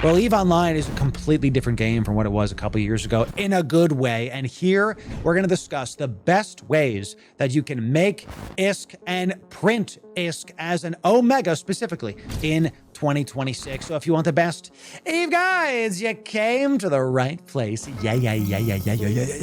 Well, EVE Online is a completely different game from what it was a couple years ago in a good way. And here we're going to discuss the best ways that you can make ISK and print ISK as an Omega specifically in 2026. So if you want the best EVE guides, you came to the right place. Yeah. Ladies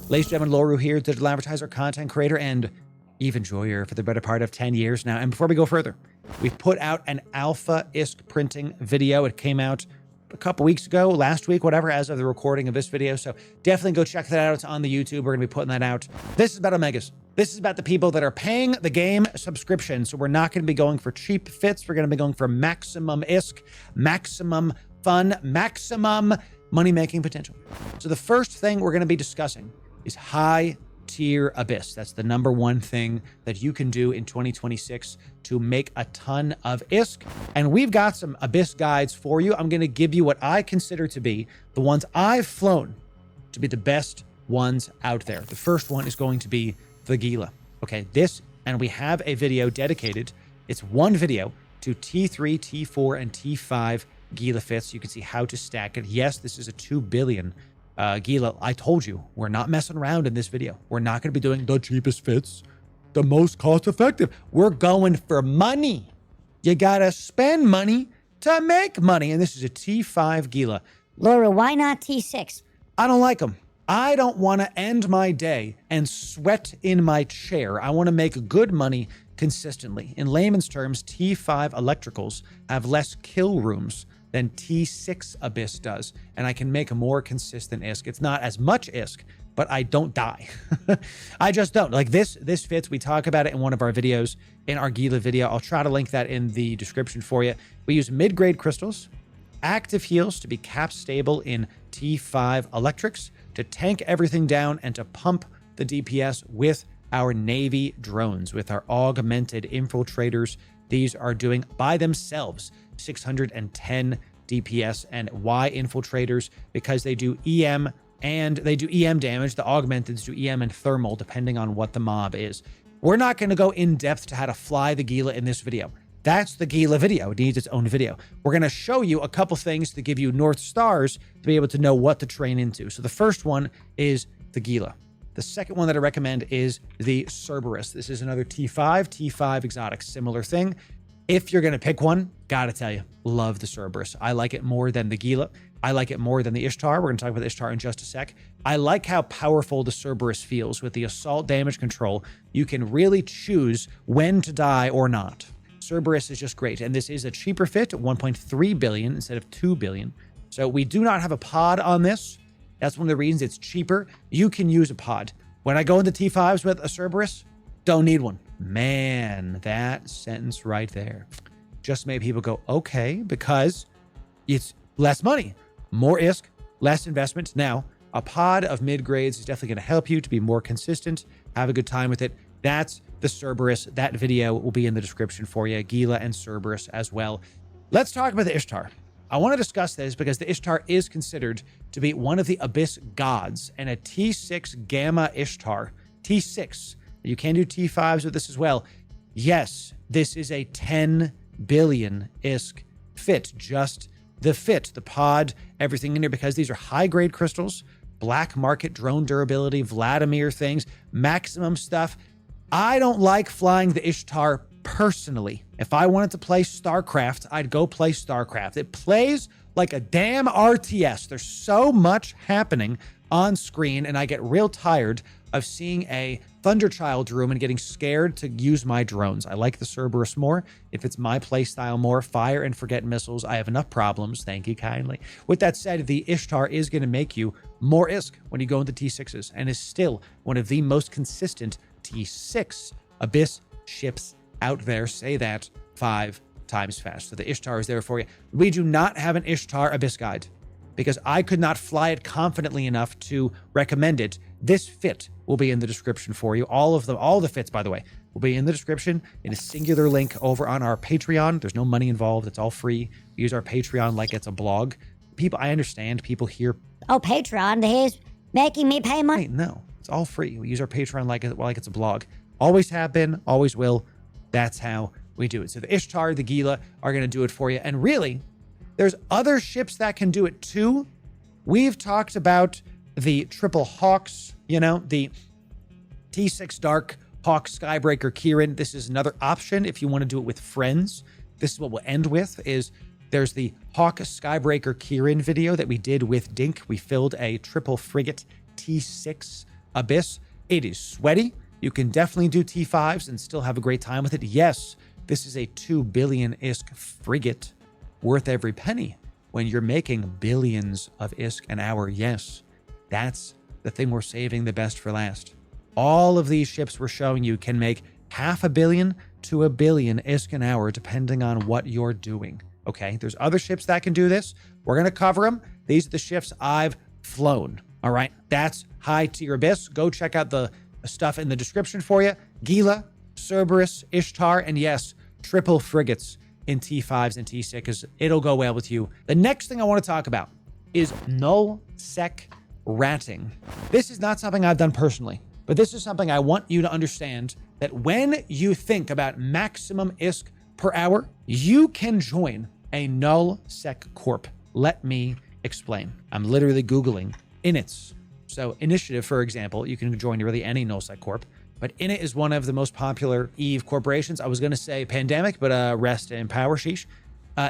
and gentlemen, Loru here, digital advertiser, content creator, and EVE enjoyer for the better part of 10 years now. And before we go further, we've put out an alpha ISK printing video. It came out a couple weeks ago, last week, whatever, as of the recording of this video. So definitely go check that out. It's on the YouTube. We're going to be putting that out. This is about Omegas. This is about the people that are paying the game subscription. So we're not going to be going for cheap fits. We're going to be going for maximum ISK, maximum fun, maximum money-making potential. So the first thing we're going to be discussing is high tier Abyss. That's the number one thing that you can do in 2026 to make a ton of ISK. And we've got some Abyss guides for you. I'm going to give you what I consider to be the ones I've flown to be the best ones out there. The first one is going to be the Gila. Okay, and we have a video dedicated. It's one video to T3, T4, and T5 Gila fits. You can see how to stack it. Yes, this is a 2 billion Gila. I told you, we're not messing around in this video. We're not going to be doing the cheapest fits, the most cost effective. We're going for money. You got to spend money to make money. And this is a T5 Gila. Loru, why not T6? I don't like them. I don't want to end my day and sweat in my chair. I want to make good money consistently. In layman's terms, T5 electricals have less kill rooms than T6 Abyss does, and I can make a more consistent ISK. It's not as much ISK, but I don't die. I just don't. Like this fits. We talk about it in one of our videos, in our Gila video. I'll try to link that in the description for you. We use mid-grade crystals, active heals to be cap stable in T5 electrics, to tank everything down, and to pump the DPS with our Navy drones, with our augmented infiltrators. These are doing by themselves 610 DPS, and Y infiltrators, because they do EM and they do EM damage. The augmenteds do EM and thermal depending on what the mob is. We're not going to go in depth to how to fly the Gila in this video. That's the Gila video. It needs its own video. We're going to show you a couple things to give you North Stars to be able to know what to train into. So the first one is the Gila. The second one that I recommend is the Cerberus. This is another T5 exotic, similar thing. If you're going to pick one, gotta tell you, love the Cerberus. I like it more than the Gila. I like it more than the Ishtar. We're going to talk about the Ishtar in just a sec. I like how powerful the Cerberus feels. With the assault damage control, you can really choose when to die or not. Cerberus is just great. And this is a cheaper fit at 1.3 billion instead of 2 billion. So we do not have a pod on this. That's one of the reasons it's cheaper. You can use a pod. When I go into T5s with a Cerberus, don't need one. Man, that sentence right there just made people go, okay, because it's less money, more ISK, less investment. Now, a pod of mid-grades is definitely going to help you to be more consistent, have a good time with it. That's the Cerberus. That video will be in the description for you, Gila and Cerberus as well. Let's talk about the Ishtar. I want to discuss this because the Ishtar is considered to be one of the Abyss gods, and a T6 Gamma Ishtar, T6, you can do T5s with this as well. Yes, this is a 10 billion ISK fit. Just the fit, the pod, everything in here, because these are high-grade crystals, black market drone durability, Vladimir things, maximum stuff. I don't like flying the Ishtar personally. If I wanted to play StarCraft, I'd go play StarCraft. It plays like a damn RTS. There's so much happening on screen, and I get real tired of seeing a Thunderchild room and getting scared to use my drones. I like the Cerberus more. If it's my playstyle more, fire and forget missiles. I have enough problems. Thank you kindly. With that said, the Ishtar is going to make you more ISK when you go into T6s, and is still one of the most consistent T6 Abyss ships out there. Say that 5 times fast. So the Ishtar is there for you. We do not have an Ishtar Abyss guide because I could not fly it confidently enough to recommend it. This fit will be in the description for you. All the fits, by the way, will be in the description in a singular link over on our Patreon. There's no money involved. It's all free. We use our Patreon like it's a blog. People, I understand people here. Oh, Patreon, he's making me pay money. Wait, no, it's all free. We use our Patreon like it's a blog. Always have been, always will. That's how we do it. So the Ishtar, the Gila are going to do it for you. And really, There's other ships that can do it too. We've talked about the triple Hawks, you know, the T6 Dark, Hawk, Skybreaker, Kieran. This is another option if you want to do it with friends. This is what we'll end with, is there's the Hawk, Skybreaker, Kieran video that we did with Dink. We filled a triple frigate T6 Abyss. It is sweaty. You can definitely do T5s and still have a great time with it. Yes, this is a 2 billion ISK frigate worth every penny. When you're making billions of ISK an hour, yes, that's the thing we're saving the best for last. All of these ships we're showing you can make $500 million to $1 billion ISK an hour, depending on what you're doing. Okay, there's other ships that can do this. We're going to cover them. These are the ships I've flown. All right, that's high tier Abyss. Go check out the stuff in the description for you. Gila, Cerberus, Ishtar, and yes, triple frigates in T5s and T6s. It'll go well with you. The next thing I want to talk about is null sec ratting. This is not something I've done personally, but this is something I want you to understand, that when you think about maximum ISK per hour, you can join a null sec corp. Let me explain. I'm literally Googling inits. So Initiative, for example, you can join really any null sec corp, but Init is one of the most popular EVE corporations. I was going to say Pandemic, but Rest and Power, sheesh.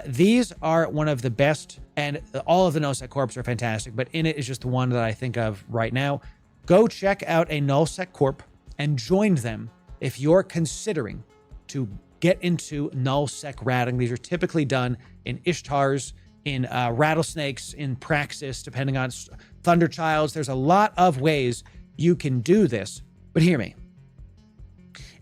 These are one of the best, and all of the null sec corps are fantastic, but Init is just the one that I think of right now. Go check out a null sec corp and join them if you're considering to get into null sec ratting. These are typically done in Ishtars, in Rattlesnakes, in Praxis, depending on Thunderchilds. There's a lot of ways you can do this, but hear me.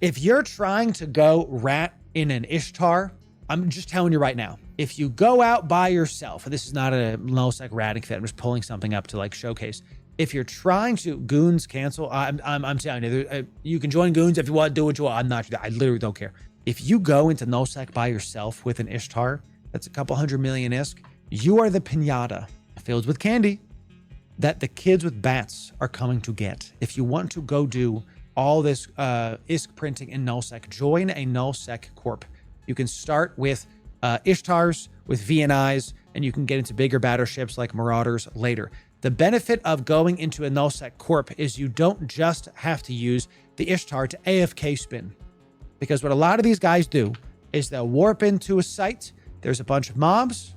If you're trying to go rat in an Ishtar, I'm just telling you right now, if you go out by yourself, and this is not a null sec ratting fit, I'm just pulling something up to like showcase. If you're trying to goons cancel, I'm telling you, you can join goons if you want to do what you want. I'm not, I literally don't care. If you go into null sec by yourself with an Ishtar, that's a couple 100 million ISK. You are the pinata filled with candy that the kids with bats are coming to get. If you want to go do all this ISK printing in nullsec, join a nullsec corp. You can start with Ishtars, with VNIs, and you can get into bigger battleships like Marauders later. The benefit of going into a nullsec corp is you don't just have to use the Ishtar to AFK spin. Because what a lot of these guys do is they'll warp into a site, there's a bunch of mobs,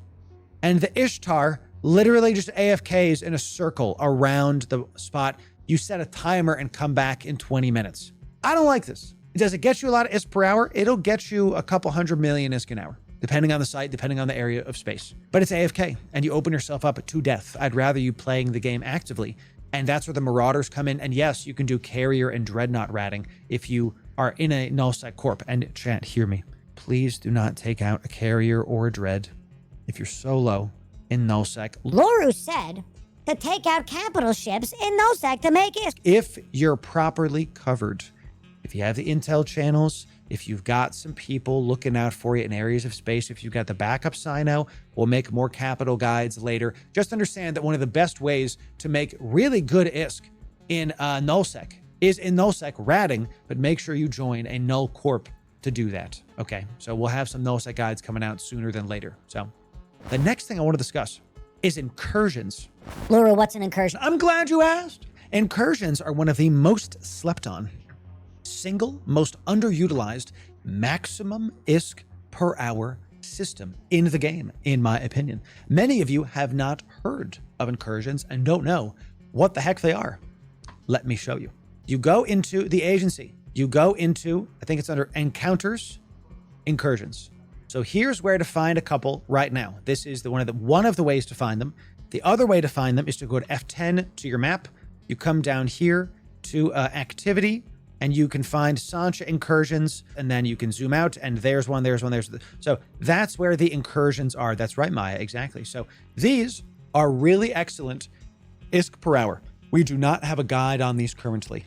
and the Ishtar literally just AFKs in a circle around the spot. You set a timer and come back in 20 minutes. I don't like this. Does it get you a lot of ISK per hour? It'll get you a couple 100 million ISK an hour, depending on the site, depending on the area of space. But it's AFK, and you open yourself up to death. I'd rather you playing the game actively, and that's where the Marauders come in. And yes, you can do Carrier and Dreadnought ratting if you are in a nullsec corp. And chat, hear me. Please do not take out a Carrier or a Dread if you're solo in nullsec. Loru said to take out capital ships in nullsec to make ISK. If you're properly covered, if you have the intel channels, if you've got some people looking out for you in areas of space, if you've got the backup Sino, we'll make more capital guides later. Just understand that one of the best ways to make really good ISK in nullsec is in nullsec ratting, but make sure you join a null corp to do that. Okay, so we'll have some nullsec guides coming out sooner than later. So the next thing I want to discuss is incursions. Loru, what's an incursion? I'm glad you asked. Incursions are one of the most slept on, single most underutilized, maximum ISK per hour system in the game, in my opinion. Many of you have not heard of incursions and don't know what the heck they are. Let me show you. You go into the agency. You go into, I think it's under encounters, incursions. So here's where to find a couple right now. This is one of the ways to find them. The other way to find them is to go to F10 to your map. You come down here to activity, and you can find Sancha incursions, and then you can zoom out, and there's one, there's one, so that's where the incursions are. That's right, Maya, exactly. So these are really excellent ISK per hour. We do not have a guide on these currently.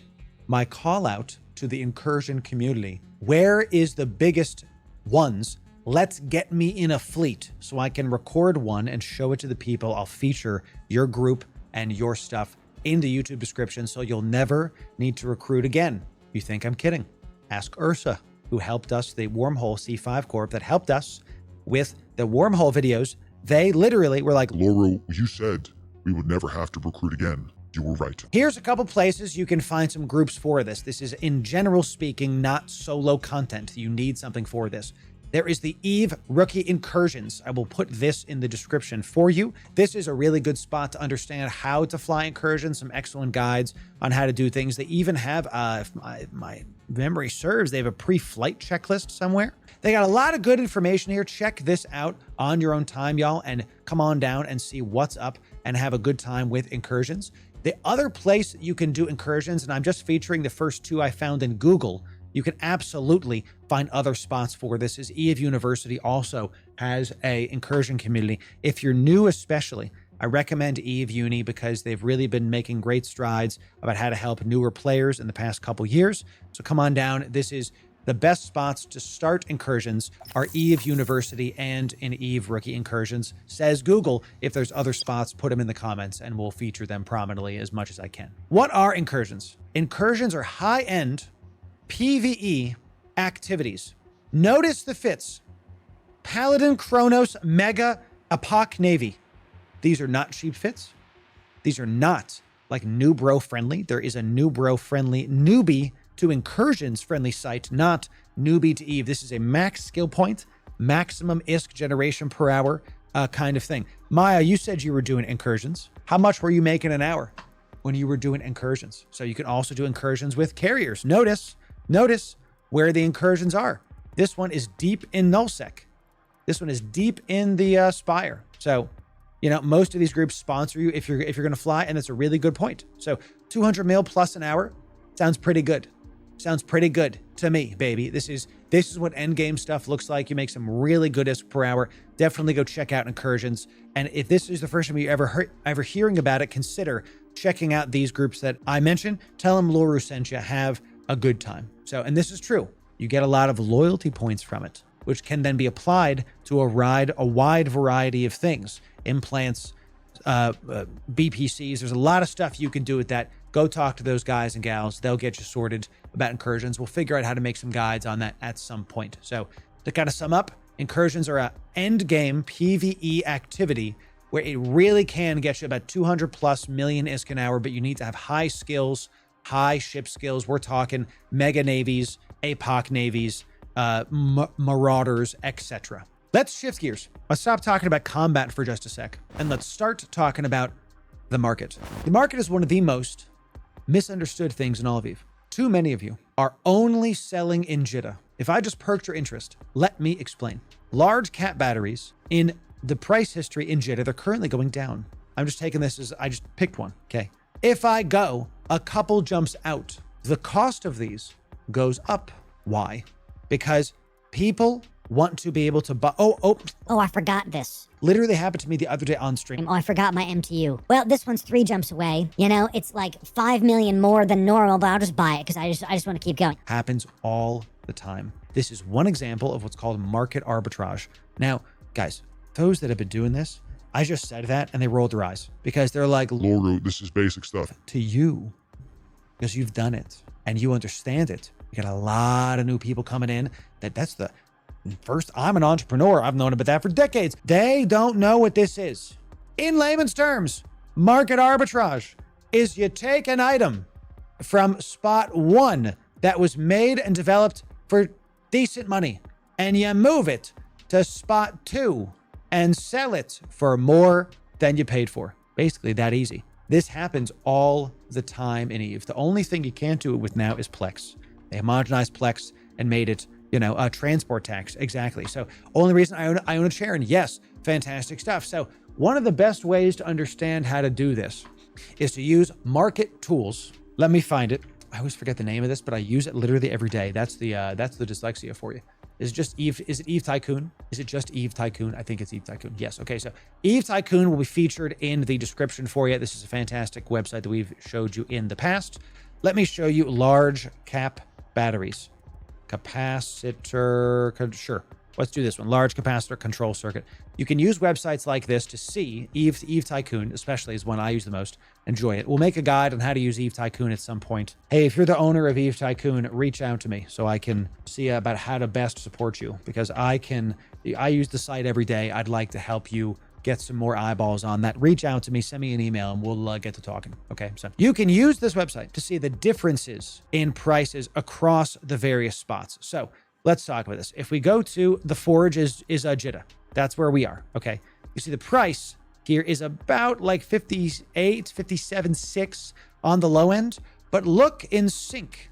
My call out to the incursion community, where is the biggest ones? Let's get me in a fleet so I can record one and show it to the people. I'll feature your group and your stuff in the YouTube description so you'll never need to recruit again. You think I'm kidding? Ask Ursa, who helped us, the Wormhole C5 Corp that helped us with the Wormhole videos They literally were like, Loru, you said we would never have to recruit again. You were right. here's a couple places you can find some groups for this. This is, in general speaking, not solo content. You need something for this. There is the EVE Rookie Incursions. I will put this in the description for you. This is a really good spot to understand how to fly incursions, some excellent guides on how to do things. They even have, if my memory serves, they have a pre-flight checklist somewhere. They got a lot of good information here. Check this out on your own time, y'all, and come on down and see what's up and have a good time with incursions. The other place you can do incursions, and I'm just featuring the first two I found in Google, you can absolutely find other spots for this, is EVE University also has a incursion community. If you're new especially, I recommend EVE Uni because they've really been making great strides about how to help newer players in the past couple years. So come on down. This is the best spots to start incursions are EVE University and in EVE Rookie Incursions. Says Google. If there's other spots, put them in the comments and we'll feature them prominently as much as I can. What are incursions? Incursions are high-end PvE activities. Notice the fits. Paladin, Chronos, Mega, Epoch, Navy. These are not cheap fits. These are not like new bro friendly. There is a new bro friendly newbie to incursions friendly site, not newbie to EVE. This is a max skill point, maximum ISK generation per hour kind of thing. Maya, you said you were doing incursions. How much were you making an hour when you were doing incursions? So you can also do incursions with carriers. Notice where the incursions are. This one is deep in nullsec. This one is deep in the Spire. So, you know, most of these groups sponsor you if you're going to fly, and it's a really good point. So 200 mil plus an hour sounds pretty good. Sounds pretty good to me, baby. This is what endgame stuff looks like. You make some really good ISK per hour. Definitely go check out incursions. And if this is the first time you ever hearing about it, consider checking out these groups that I mentioned. Tell them Loru sent you. Have a good time. So, and this is true. You get a lot of loyalty points from it, which can then be applied to a wide variety of things. Implants, BPCs. There's a lot of stuff you can do with that. Go talk to those guys and gals. They'll get you sorted about incursions. We'll figure out how to make some guides on that at some point. So to kind of sum up, incursions are an end game PvE activity where it really can get you about 200 plus million ISK an hour, but you need to have high skills, high ship skills. We're talking mega navies, APOC navies, marauders, etc. Let's shift gears. Let's stop talking about combat for just a sec, and let's start talking about the market. The market is one of the most misunderstood things in all of EVE. Too many of you are only selling in Jitta. If I just perked your interest, let me explain. Large cap batteries in the price history in Jitta, they're currently going down. I'm just taking this as I just picked one, okay? If I go a couple jumps out, the cost of these goes up. Why? Because people want to be able to buy. Oh, I forgot this. literally happened to me the other day on stream. Oh, I forgot my MTU. Well, this one's 3 jumps away. You know, it's like 5 million more than normal, but I'll just buy it because I just want to keep going. Happens all the time. This is one example of what's called market arbitrage. Now, guys, those that have been doing this, I just said that and they rolled their eyes because they're like, Loru, this is basic stuff. To you, because you've done it and you understand it. You got a lot of new people coming in. That's the first. I'm an entrepreneur. I've known about that for decades. They don't know what this is. In layman's terms, market arbitrage is you take an item from spot 1 that was made and developed for decent money and you move it to spot 2 and sell it for more than you paid for. Basically that easy. This happens all the time in EVE. The only thing you can't do it with now is Plex. They homogenized Plex and made it, a transport tax. Exactly. So only reason I own a chair, and yes, fantastic stuff. So one of the best ways to understand how to do this is to use market tools. Let me find it. I always forget the name of this, but I use it literally every day. That's the dyslexia for you. Is it just EVE? Is it EVE Tycoon? Is it just EVE Tycoon? I think it's EVE Tycoon. Yes. Okay. So EVE Tycoon will be featured in the description for you. This is a fantastic website that we've showed you in the past. Let me show you large cap batteries. Capacitor, sure. Let's do this one. Large capacitor control circuit. You can use websites like this to see EVE Tycoon, especially is one I use the most. Enjoy it. We'll make a guide on how to use EVE Tycoon at some point. Hey, if you're the owner of EVE Tycoon, reach out to me so I can see about how to best support you, because I use the site every day. I'd like to help you get some more eyeballs on that, reach out to me, send me an email, and we'll get to talking. Okay, so you can use this website to see the differences in prices across the various spots. So let's talk about this. If we go to the forge is Jitta, that's where we are. Okay, you see the price here is about like 58, 57.6 on the low end, but look in sync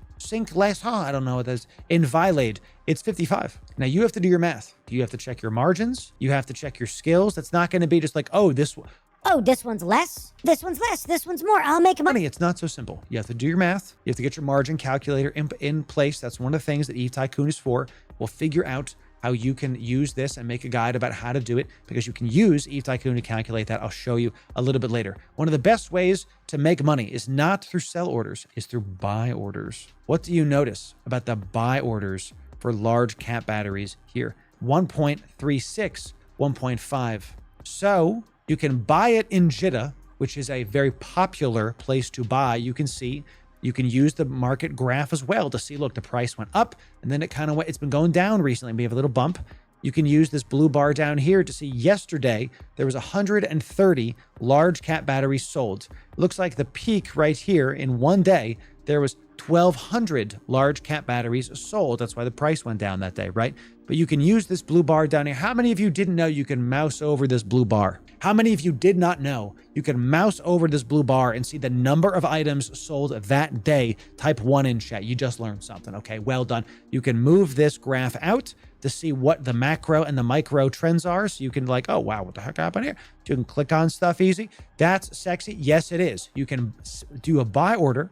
less, I don't know what that is. In Violade, it's 55. Now you have to do your math. You have to check your margins. You have to check your skills. That's not going to be just like, oh, this one's less, this one's less, this one's more. I'll make money. It's not so simple. You have to do your math. You have to get your margin calculator in place. That's one of the things that ETH Tycoon is for. We'll figure out how you can use this and make a guide about how to do it, because you can use ETH Tycoon to calculate that. I'll show you a little bit later. One of the best ways to make money is not through sell orders, is through buy orders. What do you notice about the buy orders for large cap batteries here? 1.36, 1.5. So you can buy it in Jitta, which is a very popular place to buy. You can see, you can use the market graph as well to see, look, the price went up and then it's been going down recently. We have a little bump. You can use this blue bar down here to see yesterday there was 130 large cap batteries sold. It looks like the peak right here in one day, there was 1,200 large cap batteries sold. That's why the price went down that day, right? But you can use this blue bar down here. How many of you didn't know you can mouse over this blue bar? How many of you did not know you can mouse over this blue bar and see the number of items sold that day? Type 1 in chat. You just learned something. Okay, well done. You can move this graph out to see what the macro and the micro trends are. So you can like, oh, wow, what the heck happened here? You can click on stuff easy. That's sexy. Yes, it is. You can do a buy order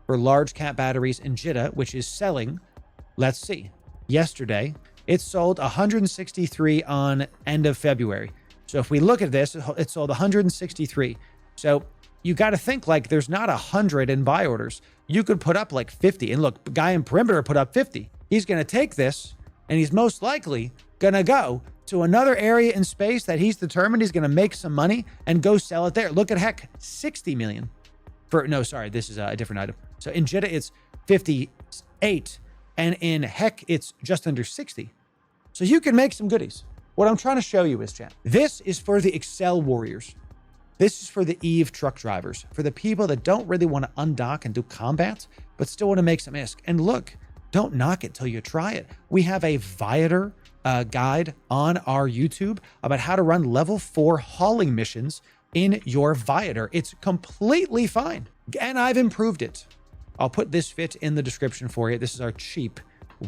for large cap batteries in Jitta, which is selling. Let's see. Yesterday, it sold 163 on end of February. So if we look at this, it sold 163. So you got to think like there's not 100 in buy orders. You could put up like 50. And look, guy in Perimeter put up 50. He's going to take this and he's most likely going to go to another area in space that he's determined he's going to make some money and go sell it there. Look at heck, 60 million. No, sorry, this is a different item. So in Jitta, it's 58. And in heck, it's just under 60. So you can make some goodies. What I'm trying to show you is, chat, this is for the Excel warriors. This is for the Eve truck drivers, for the people that don't really want to undock and do combat, but still want to make some ISK. And look, don't knock it till you try it. We have a Viator guide on our YouTube about how to run level 4 hauling missions in your Viator. It's completely fine. And I've improved it. I'll put this fit in the description for you. This is our cheap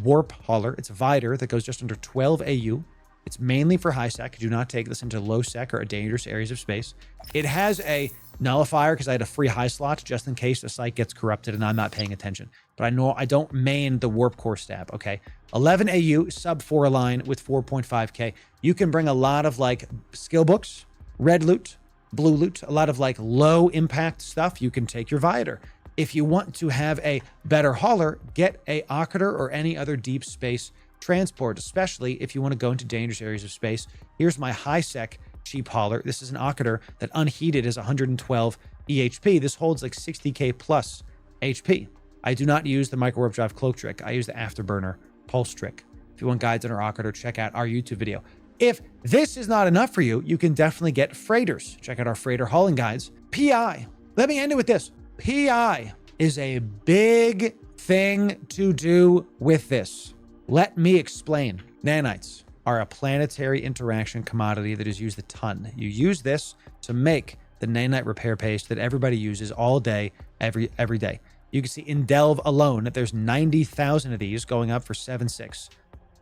warp hauler. It's a Viator that goes just under 12 AU. It's mainly for high sec. Do not take this into low sec or dangerous areas of space. It has a nullifier because I had a free high slot just in case the site gets corrupted and I'm not paying attention. But I know I don't main the warp core stab, okay? 11 AU, sub 4 align with 4.5K. You can bring a lot of like skill books, red loot, blue loot, a lot of like low impact stuff. You can take your Viator. If you want to have a better hauler, get a Occator or any other deep space transport, especially if you want to go into dangerous areas of space. Here's my high sec cheap hauler. This is an Occator that unheated is 112 EHP. This holds like 60K plus HP. I do not use the micro warp drive cloak trick. I use the afterburner pulse trick. If you want guides on our Occator, check out our YouTube video. If this is not enough for you, you can definitely get freighters. Check out our freighter hauling guides. PI. Let me end it with this. PI is a big thing to do with this. Let me explain. Nanites are a planetary interaction commodity that is used a ton. You use this to make the nanite repair paste that everybody uses all day, every day. You can see in Delve alone that there's 90,000 of these going up for 7.6.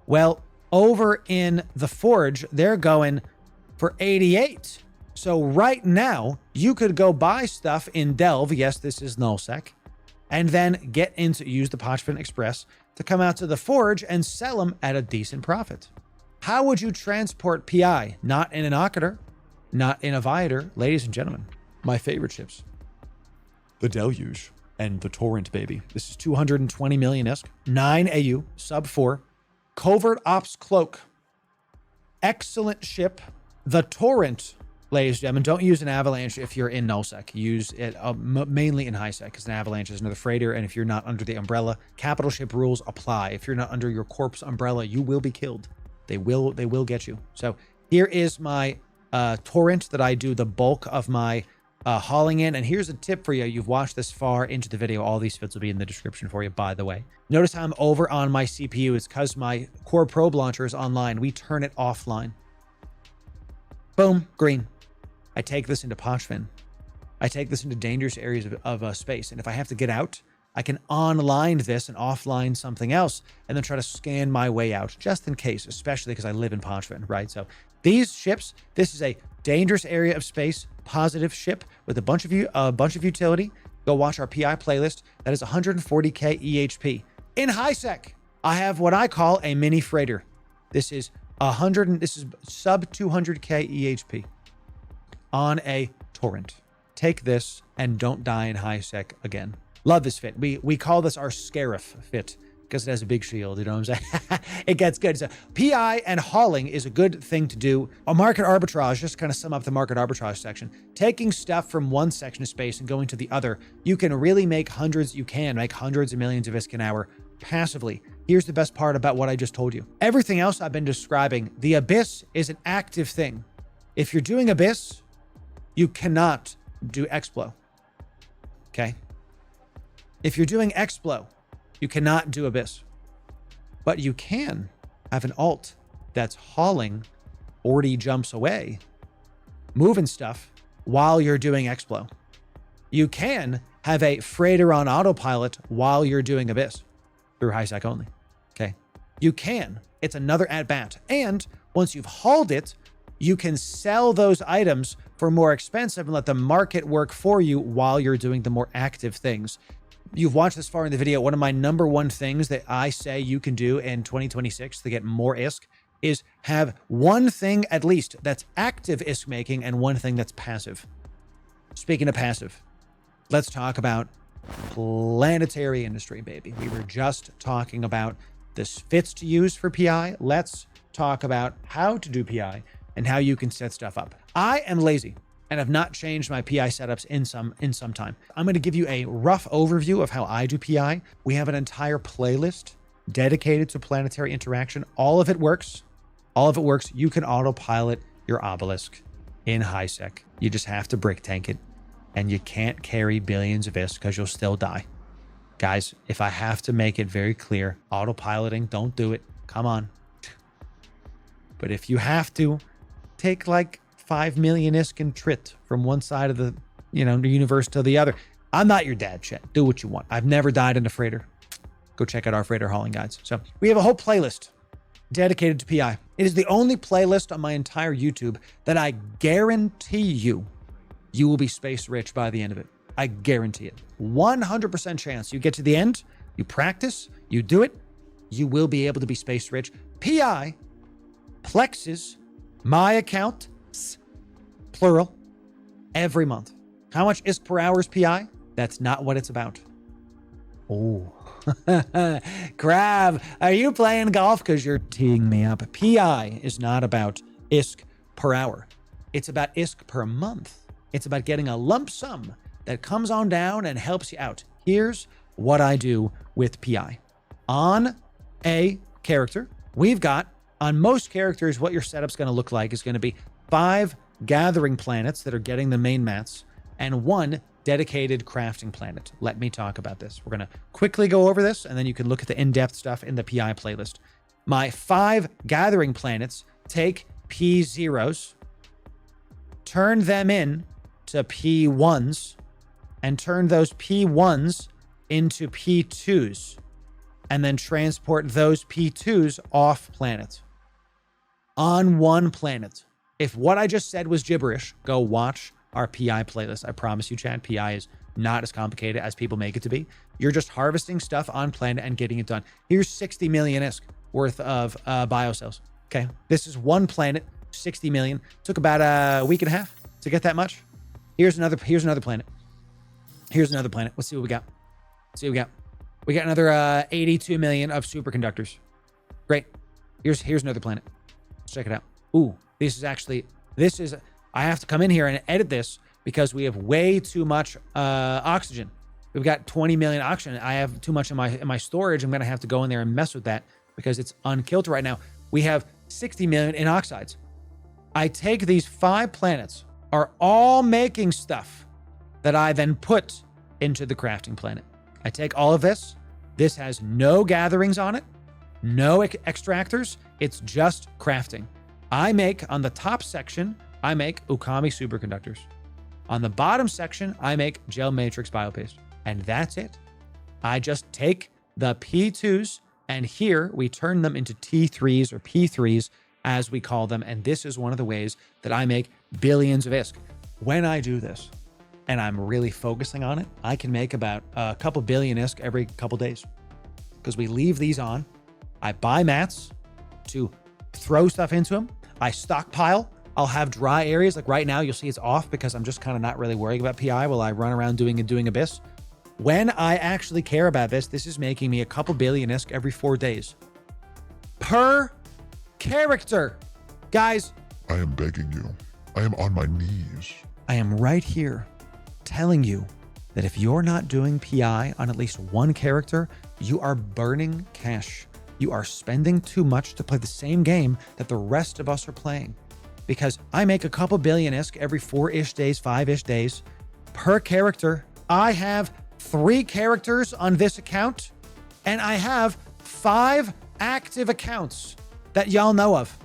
Well, over in the Forge, they're going for 88. So right now, you could go buy stuff in Delve. Yes, this is nullsec. And then use the Parchment Express to come out to the Forge and sell them at a decent profit. How would you transport PI? Not in an Occator, not in a Viator. Ladies and gentlemen, my favorite ships. The Deluge and the Torrent, baby. This is 220 million ISK, 9 AU, sub 4. Covert Ops Cloak. Excellent ship. The Torrent, ladies and gentlemen, don't use an Avalanche if you're in nullsec. Use it mainly in high sec because an Avalanche is another freighter, and if you're not under the umbrella, capital ship rules apply. If you're not under your Corp's umbrella, you will be killed. They will get you. So here is my torrent that I do the bulk of my hauling in. And here's a tip for you. You've watched this far into the video. All these fits will be in the description for you, by the way. Notice how I'm over on my CPU. It's because my Core Probe launcher is online. We turn it offline. Boom, green. I take this into Pochfin. I take this into dangerous areas of space. And if I have to get out, I can online this and offline something else and then try to scan my way out just in case, especially because I live in Pochfin, right? So these ships, this is a dangerous area of space, positive ship with a bunch of utility. Go watch our PI playlist. That is 140k EHP. In HiSec, I have what I call a mini freighter. This is sub 200k EHP on a torrent. Take this and don't die in HiSec again. Love this fit. We call this our Scarif fit because it has a big shield. You know what I'm saying? It gets good. So PI and hauling is a good thing to do. A market arbitrage, just to kind of sum up the market arbitrage section, taking stuff from one section of space and going to the other, you can really make hundreds of millions of ISK an hour passively. Here's the best part about what I just told you. Everything else I've been describing, the Abyss is an active thing. If you're doing Abyss, you cannot do Explo. Okay? If you're doing Explo, you cannot do Abyss. But you can have an alt that's hauling 40 jumps away, moving stuff while you're doing Explo. You can have a freighter on autopilot while you're doing Abyss through HiSec only. Okay? You can. It's another at-bat. And once you've hauled it, you can sell those items for more expensive and let the market work for you while you're doing the more active things. You've watched this far in the video. One of my number one things that I say you can do in 2026 to get more ISK is have one thing at least that's active ISK making and one thing that's passive. Speaking of passive, let's talk about planetary industry, baby. We were just talking about the fits to use for PI. Let's talk about how to do PI and how you can set stuff up. I am lazy and have not changed my PI setups in some time. I'm going to give you a rough overview of how I do PI. We have an entire playlist dedicated to planetary interaction. All of it works. You can autopilot your obelisk in HiSec. You just have to brick tank it, and you can't carry billions of ISK because you'll still die. Guys, if I have to make it very clear, autopiloting, don't do it. Come on. But if you have to, take like 5 million ISK and trit from one side of the universe to the other. I'm not your dad, Chet. Do what you want. I've never died in a freighter. Go check out our freighter hauling guides. So we have a whole playlist dedicated to PI. It is the only playlist on my entire YouTube that I guarantee you will be space rich by the end of it. I guarantee it. 100% chance. You get to the end, you practice, you do it, you will be able to be space rich. PI plexes my account, plural, every month. How much ISK per hour is PI? That's not what it's about. Oh, Crab, are you playing golf? Because you're teeing me up. PI is not about ISK per hour. It's about ISK per month. It's about getting a lump sum that comes on down and helps you out. Here's what I do with PI. On a character, we've got, on most characters, what your setup's going to look like is going to be 5 gathering planets that are getting the main mats and 1 dedicated crafting planet. Let me talk about this. We're going to quickly go over this, and then you can look at the in-depth stuff in the PI playlist. My 5 gathering planets take P0s, turn them in to P1s, and turn those P1s into P2s, and then transport those P2s off planet. On one planet. If what I just said was gibberish, go watch our PI playlist. I promise you, Chad, PI is not as complicated as people make it to be. You're just harvesting stuff on planet and getting it done. Here's 60 million ISK worth of biocells. Okay, this is one planet, 60 million. Took about a week and a half to get that much. Here's another planet. Here's another planet. Let's see what we got. We got another 82 million of superconductors. Great. Here's another planet. Let's check it out. Ooh, I have to come in here and edit this because we have way too much oxygen. We've got 20 million oxygen. I have too much in my storage. I'm going to have to go in there and mess with that because it's unkilled right now. We have 60 million in oxides. I take these 5 planets, are all making stuff that I then put into the crafting planet. I take all of this. This has no gatherings on it, no extractors. It's just crafting. I make, on the top section, I make Ukami superconductors. On the bottom section, I make gel matrix biopaste. And that's it. I just take the P2s, and here we turn them into T3s or P3s, as we call them. And this is one of the ways that I make billions of ISK. When I do this, and I'm really focusing on it, I can make about a couple billion ISK every couple days. Because we leave these on. I buy mats to throw stuff into them. I stockpile. I'll have dry areas. Like right now, you'll see it's off because I'm just kind of not really worrying about PI while I run around doing Abyss. When I actually care about this is making me a couple billion ISK every 4 days. Per character. Guys. I am begging you. I am on my knees. I am right here telling you that if you're not doing PI on at least one character, you are burning cash. You are spending too much to play the same game that the rest of us are playing. Because I make a couple billion ISK every 4-ish days, 5-ish days per character. I have 3 characters on this account, and I have 5 active accounts that y'all know of.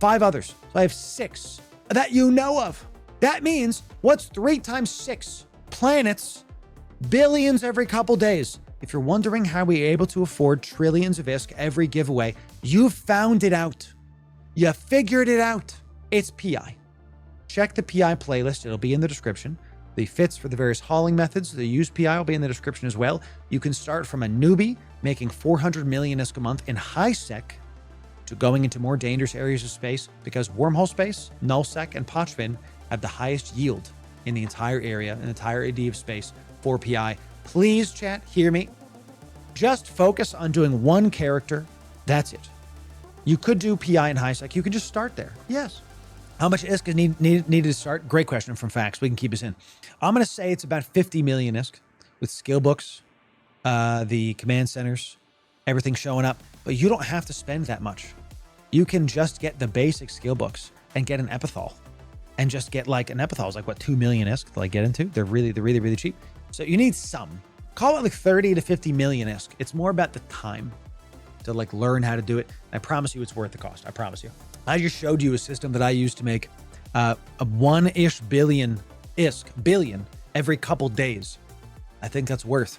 5 others. So I have 6 that you know of. That means what's 3 times 6? Planets, billions every couple days. If you're wondering how we're able to afford trillions of ISK every giveaway, you found it out. You figured it out. It's PI. Check the PI playlist. It'll be in the description. The fits for the various hauling methods that use PI will be in the description as well. You can start from a newbie making 400 million ISK a month in high sec to going into more dangerous areas of space, because wormhole space, null sec, and Pochvin have the highest yield in the entire area, an entire AD of space for PI. Please, chat, hear me. Just focus on doing one character. That's it. You could do PI in high sec. You could just start there. Yes. How much ISK is needed to start? Great question from Fax. We can keep this in. I'm going to say it's about 50 million ISK with skill books, the command centers, everything showing up. But you don't have to spend that much. You can just get the basic skill books and get an epithal. And just get like an epithal is like, what, 2 million ISK to like get into? They're really cheap. So you need some. Call it like 30 to 50 million ISK. It's more about the time to like learn how to do it. I promise you it's worth the cost. I promise you. I just showed you a system that I use to make a 1-ish billion ISK, billion, every couple days. I think that's worth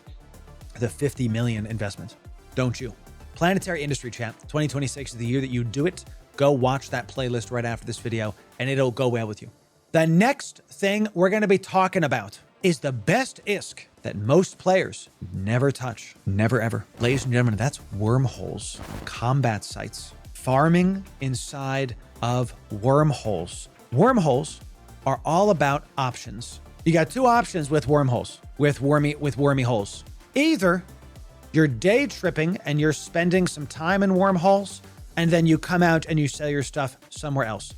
the 50 million investment. Don't you? Planetary Industry Chat. 2026 is the year that you do it. Go watch that playlist right after this video, and it'll go well with you. The next thing we're going to be talking about is the best ISK that most players never touch. Never, ever. Ladies and gentlemen, that's wormholes, combat sites, farming inside of wormholes. Wormholes are all about options. You got 2 options with wormholes, with wormy holes. Either you're day tripping and you're spending some time in wormholes, and then you come out and you sell your stuff somewhere else.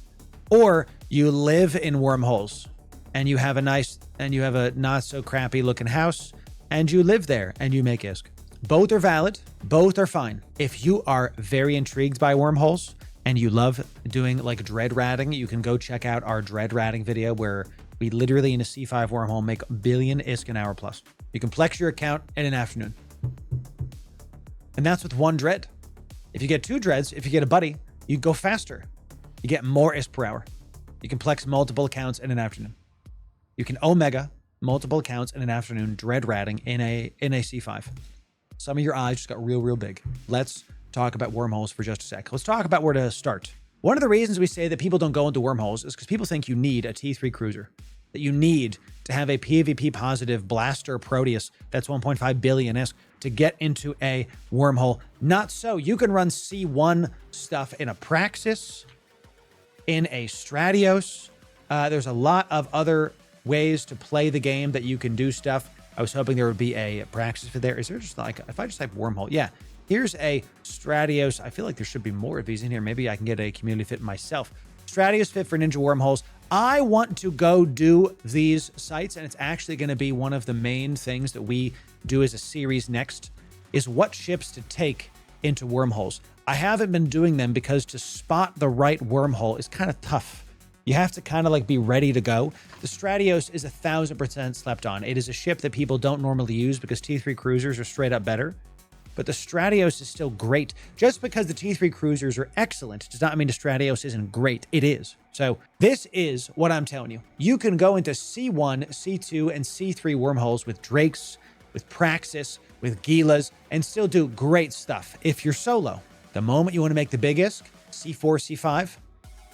Or you live in wormholes and you have a not so crappy looking house and you live there and you make ISK. Both are valid. Both are fine. If you are very intrigued by wormholes and you love doing like dread ratting, you can go check out our dread ratting video where we literally in a C5 wormhole make a billion ISK an hour plus. You can flex your account in an afternoon. And that's with 1 dread. If you get 2 dreads, if you get a buddy, you go faster. You get more ISK per hour. You can flex multiple accounts in an afternoon. You can Omega multiple accounts in an afternoon, dread ratting in a C5. Some of your eyes just got real big. Let's talk about wormholes for just a sec. Let's talk about where to start. One of the reasons we say that people don't go into wormholes is because people think you need a T3 cruiser, that you need to have a PvP positive blaster Proteus that's 1.5 billion ISK to get into a wormhole. Not so. You can run C1 stuff in a Praxis, in a Stratios. There's a lot of other ways to play the game that you can do stuff. I was hoping there would be a Praxis fit there. Is there just like, if I just type wormhole, yeah, here's a Stratios. I feel like there should be more of these in here. Maybe I can get a community fit myself. Stratios fit for Ninja Wormholes. I want to go do these sites, and it's actually going to be one of the main things that we do as a series next, is what ships to take into wormholes. I haven't been doing them because to spot the right wormhole is kind of tough. You have to kind of like be ready to go. The Stratios is 1,000% slept on. It is a ship that people don't normally use because T3 cruisers are straight up better. But the Stratios is still great. Just because the T3 cruisers are excellent does not mean the Stratios isn't great. It is. So this is what I'm telling you. You can go into C1, C2, and C3 wormholes with Drakes, with Praxis, with Gilas, and still do great stuff if you're solo. The moment you want to make the big ISK, C4, C5,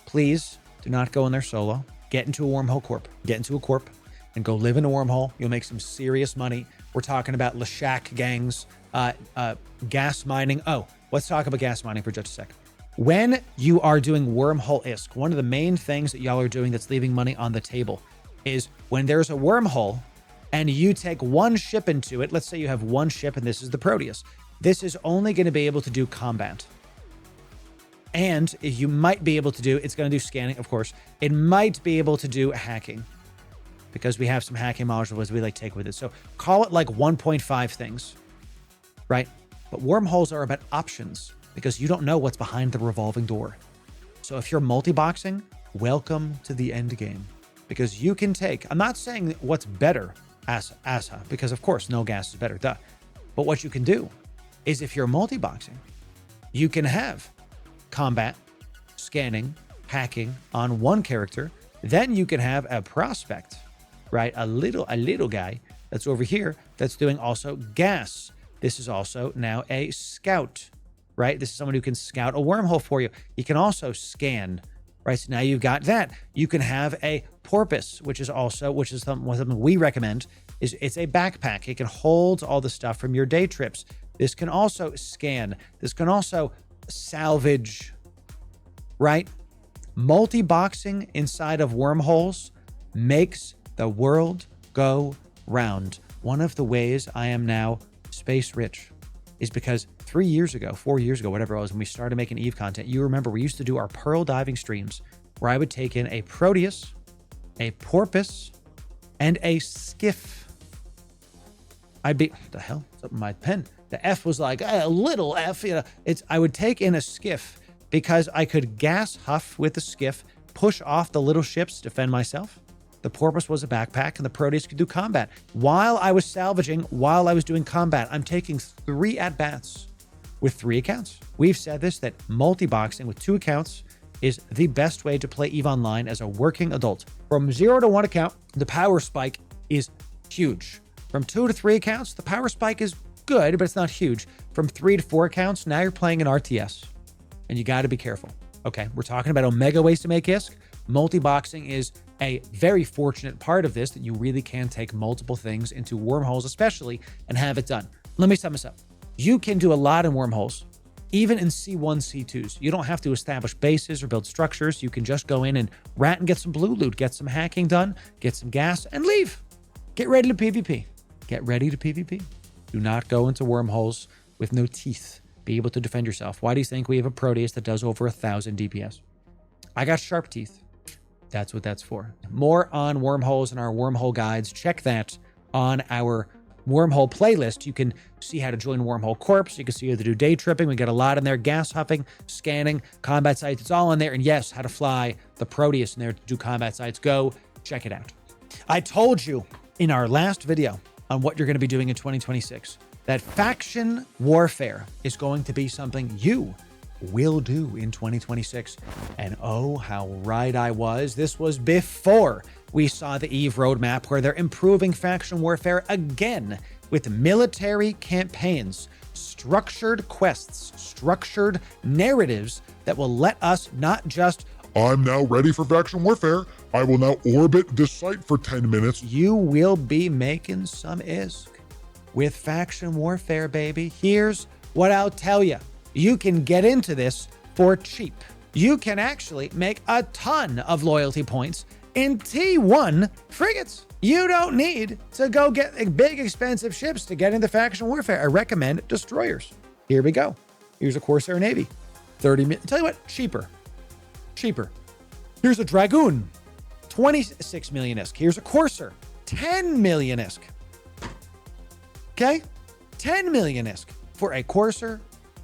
please do not go in there solo. Get into a Wormhole Corp. Get into a Corp and go live in a Wormhole. You'll make some serious money. We're talking about Lashak gangs, gas mining. Oh, let's talk about gas mining for just a second. When you are doing Wormhole ISK, one of the main things that y'all are doing that's leaving money on the table is when there's a wormhole and you take one ship into it. Let's say you have one ship and this is the Proteus. This is only going to be able to do combat. And you might be able to do, it's going to do scanning, of course. It might be able to do hacking because we have some hacking modules we like take with it. So call it like 1.5 things, right? But wormholes are about options because you don't know what's behind the revolving door. So if you're multi-boxing, welcome to the end game because you can take, I'm not saying what's better, ASA, because of course no gas is better, duh. But what you can do is if you're multi-boxing, you can have combat, scanning, hacking on one character. Then you can have a prospect, right? A little guy that's over here that's doing also gas. This is also now a scout, right? This is someone who can scout a wormhole for you. You can also scan, right? So now you've got that. You can have a porpoise, which is something we recommend. It's a backpack. It can hold all the stuff from your day trips. This can also scan. This can also salvage, right? Multi-boxing inside of wormholes makes the world go round. One of the ways I am now space rich is because 3 years ago, 4 years ago, whatever it was, when we started making EVE content, you remember we used to do our pearl diving streams where I would take in a Proteus, a porpoise, and a skiff. I'd be, what the hell? It's up in my pen. The F was like a little F, you know. I would take in a skiff because I could gas huff with the skiff, push off the little ships to defend myself. The porpoise was a backpack and the Proteus could do combat. While I was salvaging, while I was doing combat, I'm taking 3 at-bats with 3 accounts. We've said this, that multi-boxing with 2 accounts is the best way to play EVE Online as a working adult. From 0 to 1 account, the power spike is huge. From 2 to 3 accounts, the power spike is good, but it's not huge. From 3 to 4 accounts, now you're playing an RTS. And you got to be careful. Okay, we're talking about Omega ways to make ISK. Multi-boxing is a very fortunate part of this, that you really can take multiple things into wormholes, especially, and have it done. Let me sum this up. You can do a lot in wormholes, even in C1, C2s. You don't have to establish bases or build structures. You can just go in and rat and get some blue loot, get some hacking done, get some gas, and leave. Get ready to PvP. Get ready to PvP. Do not go into wormholes with no teeth. Be able to defend yourself. Why do you think we have a Proteus that does over 1,000 DPS? I got sharp teeth. That's what that's for. More on wormholes and our wormhole guides. Check that on our wormhole playlist. You can see how to join Wormhole Corp. You can see how to do day tripping. We got a lot in there. Gas huffing, scanning, combat sites. It's all in there. And yes, how to fly the Proteus in there to do combat sites. Go check it out. I told you in our last video on what you're going to be doing in 2026 that faction warfare is going to be something you will do in 2026. And oh, how right I was. This was before we saw the EVE roadmap where they're improving faction warfare again with military campaigns, structured quests, structured narratives that will let us not just, I'm now ready for faction warfare. I will now orbit this site for 10 minutes. You will be making some ISK with faction warfare, baby. Here's what I'll tell you. You can get into this for cheap. You can actually make a ton of loyalty points in T1 frigates. You don't need to go get big, expensive ships to get into faction warfare. I recommend destroyers. Here we go. Here's a Corsair Navy. 30 million. Tell you what, cheaper. Here's a Dragoon. 26 million ISK. Here's a Corsair. 10 million ISK. Okay? 10 million ISK for a Corsair.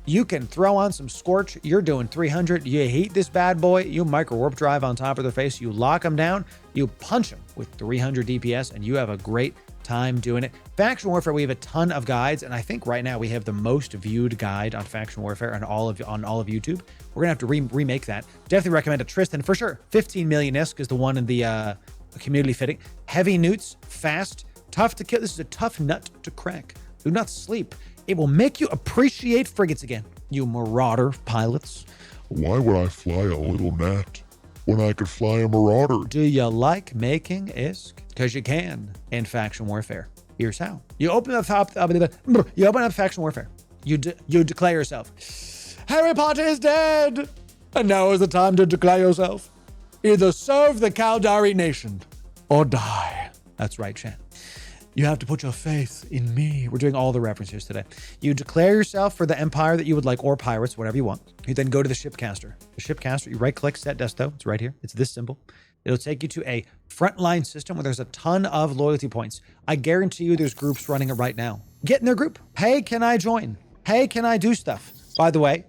You can throw on some Scorch. You're doing 300. You heat this bad boy. You micro warp drive on top of their face. You lock them down. You punch them with 300 DPS, and you have a great time doing it. Faction Warfare, we have a ton of guides, and I think right now we have the most viewed guide on Faction Warfare on all of YouTube. We're gonna have to remake that. Definitely recommend a Tristan for sure. 15 million ISK is the one in the community fitting. Heavy newts, fast, tough to kill. This is a tough nut to crack. Do not sleep. It will make you appreciate frigates again, you marauder pilots. Why would I fly a little gnat when I could fly a marauder? Do you like making ISK? Because you can in Faction Warfare. Here's how. You open up Faction Warfare. You declare yourself. Harry Potter is dead! And now is the time to declare yourself. Either serve the Caldari nation or die. That's right, Chan. You have to put your faith in me. We're doing all the references today. You declare yourself for the empire that you would like, or pirates, whatever you want. You then go to the shipcaster. The shipcaster, you right-click, set desto. It's right here. It's this symbol. It'll take you to a frontline system where there's a ton of loyalty points. I guarantee you there's groups running it right now. Get in their group. Hey, can I join? Hey, can I do stuff? By the way,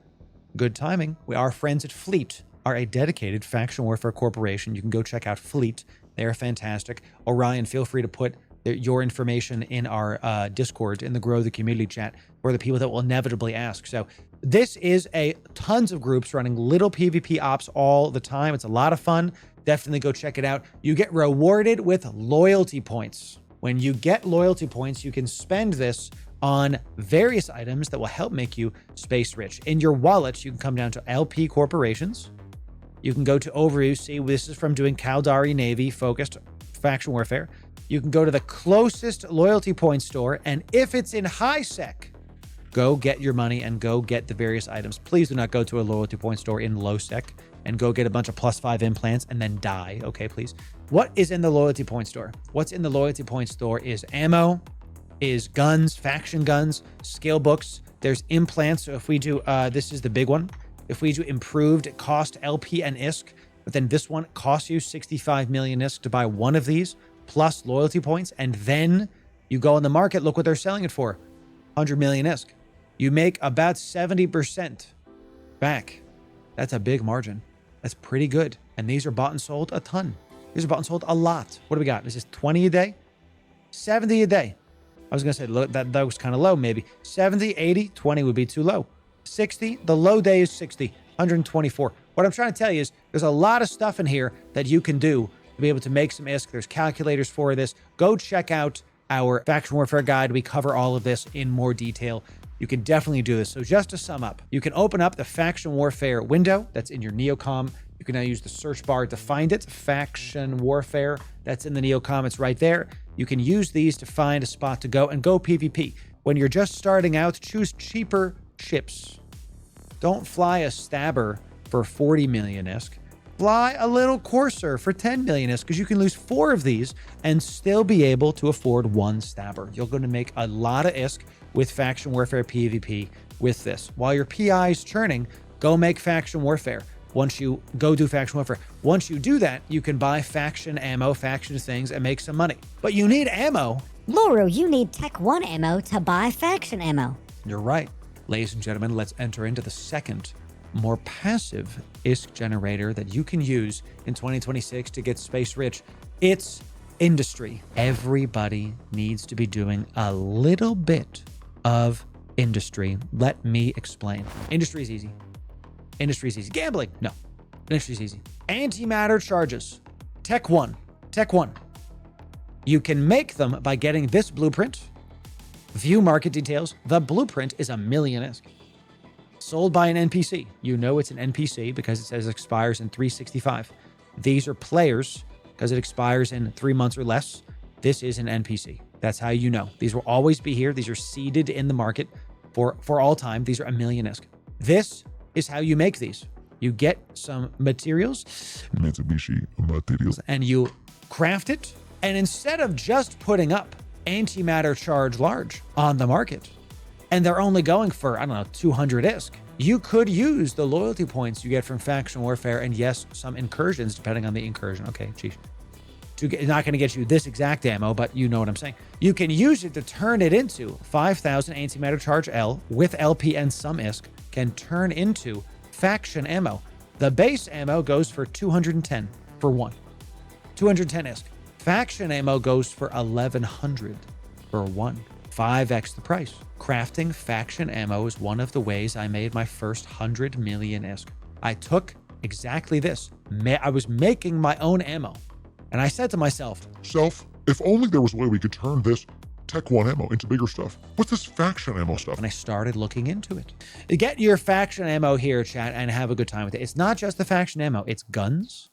good timing. Our friends at Fleet are a dedicated Faction Warfare corporation. You can go check out Fleet. They're fantastic. Orion, feel free to put your information in our Discord, in the Grow the Community chat, for the people that will inevitably ask. So this is tons of groups running little PvP ops all the time. It's a lot of fun. Definitely go check it out. You get rewarded with loyalty points. When you get loyalty points, you can spend this on various items that will help make you space rich. In your wallet, you can come down to LP Corporations. You can go to Overview. See, this is from doing Caldari Navy focused Faction Warfare. You can go to the closest loyalty point store, and if it's in high sec, go get your money and go get the various items. Please do not go to a loyalty point store in low sec and go get a bunch of +5 implants and then die. Okay, please. What is in the loyalty point store? What's in the loyalty point store is ammo, is guns, faction guns, skill books. There's implants. So if we do, this is the big one. If we do improved, it cost LP and ISK, but then this one costs you 65 million ISK to buy one of these, plus loyalty points, and then you go on the market, look what they're selling it for, 100 million ISK. You make about 70% back. That's a big margin. That's pretty good. And these are bought and sold a ton. These are bought and sold a lot. What do we got? This is 20 a day? 70 a day. I was going to say that was kind of low, maybe. 70, 80, 20 would be too low. 60, the low day is 60, 124. What I'm trying to tell you is there's a lot of stuff in here that you can do to be able to make some ISK. There's calculators for this. Go check out our Faction Warfare guide. We cover all of this in more detail. You can definitely do this. So just to sum up, you can open up the Faction Warfare window that's in your Neocom. You can now use the search bar to find it. Faction Warfare, that's in the Neocom. It's right there. You can use these to find a spot to go and go PvP. When you're just starting out, choose cheaper ships. Don't fly a Stabber for 40 million ISK. Fly a little Courser for 10 million ISK, because you can lose 4 of these and still be able to afford 1 Stabber. You're going to make a lot of ISK with Faction Warfare PvP with this. While your PI is churning, go make Faction Warfare. Once you go do Faction Warfare, once you do that, you can buy faction ammo, faction things, and make some money. But you need ammo. Loru, you need Tech 1 ammo to buy faction ammo. You're right. Ladies and gentlemen, let's enter into the second, more passive ISK generator that you can use in 2026 to get space rich. It's industry. Everybody needs to be doing a little bit of industry. Let me explain. Industry is easy. Industry is easy. Gambling? No. Industry is easy. Antimatter charges. Tech 1. Tech 1. You can make them by getting this blueprint. View market details. The blueprint is 1 million ISK. Sold by an NPC. You know it's an NPC because it says it expires in 365. These are players because it expires in 3 months or less. This is an NPC. That's how you know. These will always be here. These are seeded in the market for all time. These are 1 million ISK. This is how you make these. You get some materials. Mitsubishi materials. And you craft it. And instead of just putting up antimatter charge large on the market, and they're only going for, I don't know, 200 ISK, you could use the loyalty points you get from Faction Warfare, and yes, some incursions, depending on the incursion. Okay, geez. Not going to get you this exact ammo, but you know what I'm saying. You can use it to turn it into 5,000 antimatter charge L with LP and some ISK can turn into faction ammo. The base ammo goes for 210 for one. 210 ISK. Faction ammo goes for 1100 for one. 5x the price. Crafting faction ammo is one of the ways I made my first 100 million ISK. I took exactly this. I was making my own ammo. And I said to myself, if only there was a way we could turn this Tech 1 ammo into bigger stuff. What's this faction ammo stuff? And I started looking into it. Get your faction ammo here, chat, and have a good time with it. It's not just the faction ammo. It's guns.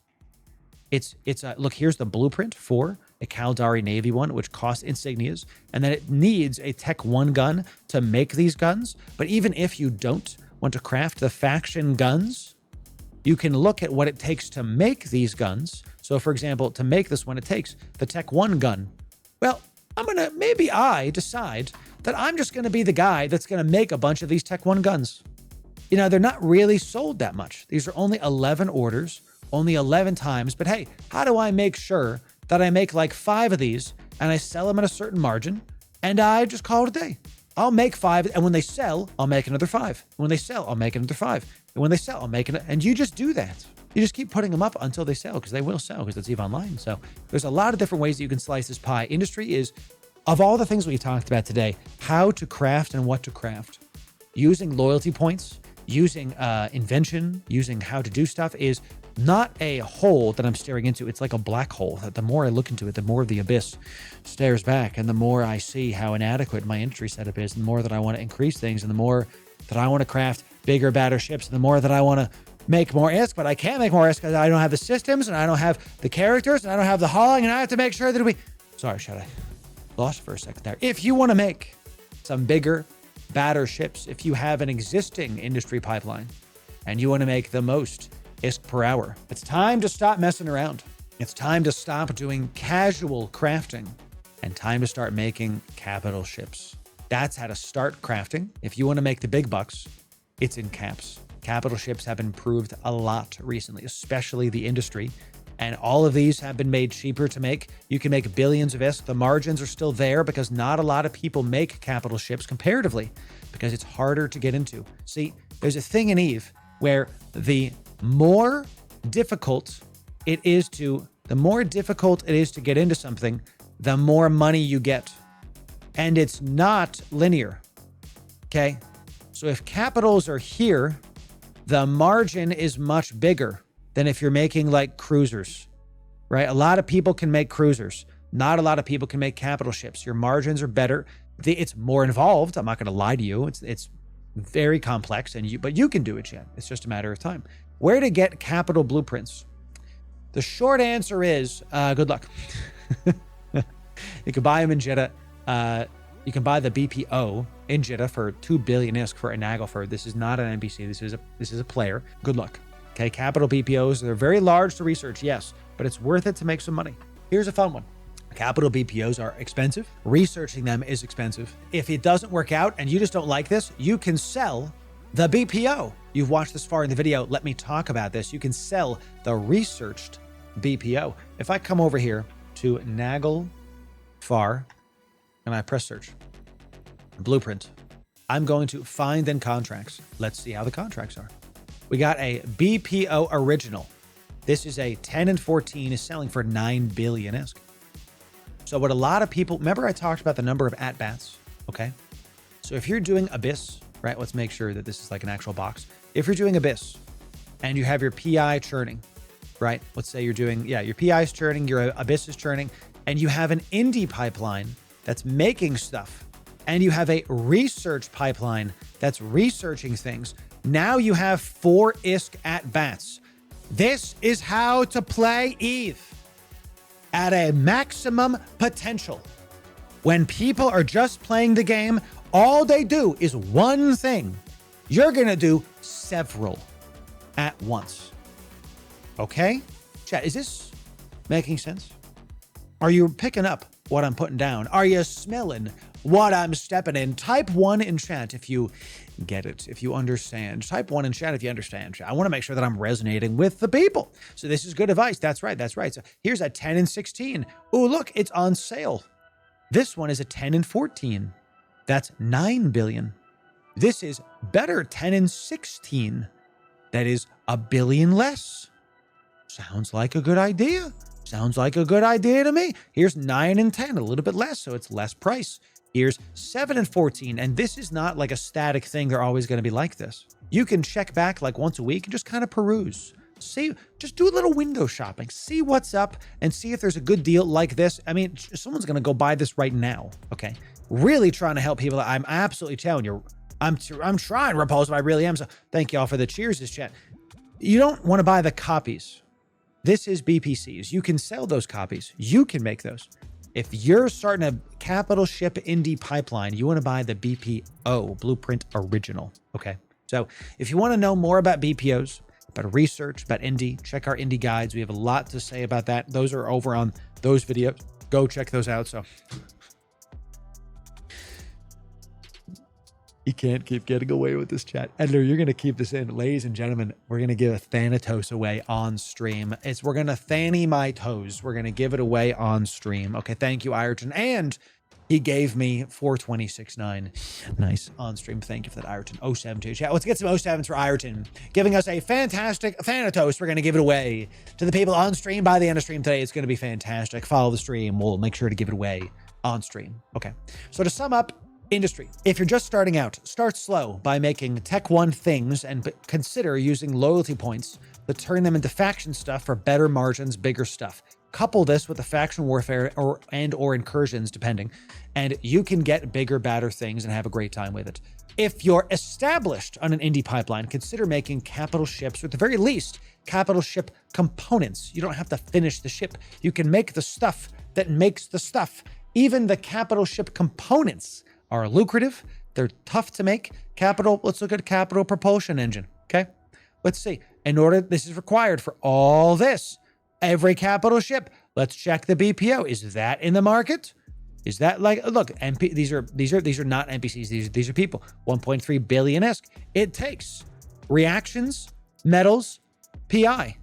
Look, here's the blueprint for a Caldari Navy one, which costs insignias, and then it needs a Tech 1 gun to make these guns. But even if you don't want to craft the faction guns, you can look at what it takes to make these guns. So for example, to make this one, it takes the Tech 1 gun. Well, maybe I decide that I'm just gonna be the guy that's gonna make a bunch of these Tech 1 guns. You know, they're not really sold that much. These are only 11 orders, only 11 times. But hey, how do I make sure that I make like 5 of these and I sell them at a certain margin and I just call it a day? I'll make 5, and when they sell, I'll make another 5. When they sell, I'll make another 5. And when they sell, I'll make it. And you just do that. You just keep putting them up until they sell, because they will sell, because it's EVE Online. So there's a lot of different ways that you can slice this pie. Industry is, of all the things we talked about today, how to craft and what to craft. Using loyalty points, using invention, using how to do stuff is not a hole that I'm staring into. It's like a black hole that the more I look into it, the more the abyss stares back, and the more I see how inadequate my industry setup is, and the more that I want to increase things, and the more that I want to craft bigger, badder ships, and the more that I want to make more ISK, but I can't make more ISK because I don't have the systems, and I don't have the characters, and I don't have the hauling, and I have to make sure that we... Sorry, should I lost for a second there. If you want to make some bigger, badder ships, if you have an existing industry pipeline, and you want to make the most ISK per hour, it's time to stop messing around. It's time to stop doing casual crafting and time to start making capital ships. That's how to start crafting. If you want to make the big bucks, it's in caps. Capital ships have improved a lot recently, especially the industry. And all of these have been made cheaper to make. You can make billions of ISK. The margins are still there because not a lot of people make capital ships comparatively because it's harder to get into. See, there's a thing in EVE where the more difficult it is to get into something, the more money you get. And it's not linear. Okay? So if capitals are here, the margin is much bigger than if you're making like cruisers, right? A lot of people can make cruisers. Not a lot of people can make capital ships. Your margins are better. It's more involved. I'm not going to lie to you. It's very complex, but you can do it, Jen. It's just a matter of time. Where to get capital blueprints? The short answer is good luck. You can buy them in Jeddah. You can buy the BPO in Jeddah for 2 billion ISK for a Nagelford. This is not an NPC. This is a player. Good luck. Okay, capital BPOs, they're very large to research, yes, but it's worth it to make some money. Here's a fun one. Capital BPOs are expensive. Researching them is expensive. If it doesn't work out and you just don't like this, you can sell the BPO. You've watched this far in the video. Let me talk about this. You can sell the researched BPO. If I come over here to Nagelfar and I press search, blueprint, I'm going to find in contracts. Let's see how the contracts are. We got a BPO original. This is a 10 and 14 is selling for 9 billion ISK. So what a lot of people, remember I talked about the number of at-bats, okay? So if you're doing Abyss, right? Let's make sure that this is like an actual box. If you're doing Abyss and you have your PI churning, right? Let's say you're doing, your PI is churning, your Abyss is churning, and you have an indie pipeline that's making stuff, and you have a research pipeline that's researching things. Now you have 4 ISK at-bats. This is how to play EVE at a maximum potential. When people are just playing the game, all they do is one thing. You're going to do several at once. Okay? Chat, is this making sense? Are you picking up what I'm putting down? Are you smelling what I'm stepping in? Type 1 in chat if you get it, if you understand. Type 1 in chat if you understand. I want to make sure that I'm resonating with the people. So this is good advice. That's right. That's right. So here's a 10 and 16. Oh, look, it's on sale. This one is a 10 and 14. That's 9 billion. This is better 10 and 16. That is $1 billion less. Sounds like a good idea. Sounds like a good idea to me. Here's 9 and 10, a little bit less, so it's less price. Here's 7 and 14, and this is not like a static thing. They're always going to be like this. You can check back like once a week and just kind of peruse. See, just do a little window shopping. See what's up and see if there's a good deal like this. I mean, someone's going to go buy this right now, okay? Really trying to help people. I'm absolutely telling you, I'm trying, Repulsive. I really am. So thank you all for the cheers, this chat. You don't want to buy the copies. This is BPCs. You can sell those copies. You can make those. If you're starting a capital ship indie pipeline, you want to buy the BPO, Blueprint Original, okay? So if you want to know more about BPOs, about research, about indie, check our indie guides. We have a lot to say about that. Those are over on those videos. Go check those out. So you can't keep getting away with this, chat. Editor, you're going to keep this in. Ladies and gentlemen, we're going to give a Thanatos away on stream. We're going to Thany my toes. We're going to give it away on stream. Okay, thank you, Ireton. And he gave me 426.9. Nice on stream. Thank you for that, Ireton. 072 chat. Let's get some 07s for Ireton, giving us a fantastic Thanatos. We're going to give it away to the people on stream by the end of stream today. It's going to be fantastic. Follow the stream. We'll make sure to give it away on stream. Okay, so to sum up, industry. If you're just starting out, start slow by making Tech 1 things and consider using loyalty points to turn them into faction stuff for better margins, bigger stuff. Couple this with the faction warfare or incursions, depending, and you can get bigger, badder things and have a great time with it. If you're established on an indie pipeline, consider making capital ships, or at the very least, capital ship components. You don't have to finish the ship. You can make the stuff that makes the stuff. Even the capital ship components are lucrative. They're tough to make. Let's look at capital propulsion engine, okay? Let's see. This is required for all this. Every capital ship. Let's check the BPO. Is that in the market? Is that like, look, these are not NPCs. These are people. 1.3 billion ISK. It takes reactions, metals, PI.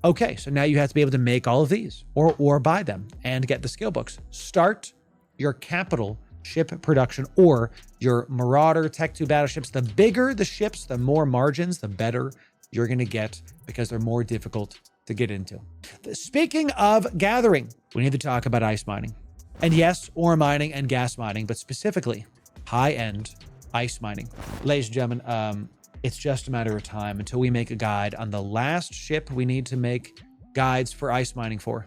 Okay, so now you have to be able to make all of these or buy them and get the skill books. Start your capital ship production or your Marauder Tech 2 battleships. The bigger the ships, the more margins, the better you're going to get because they're more difficult to get into. Speaking of gathering, we need to talk about ice mining. And yes, ore mining and gas mining, but specifically high-end ice mining. Ladies and gentlemen, it's just a matter of time until we make a guide on the last ship we need to make guides for ice mining for.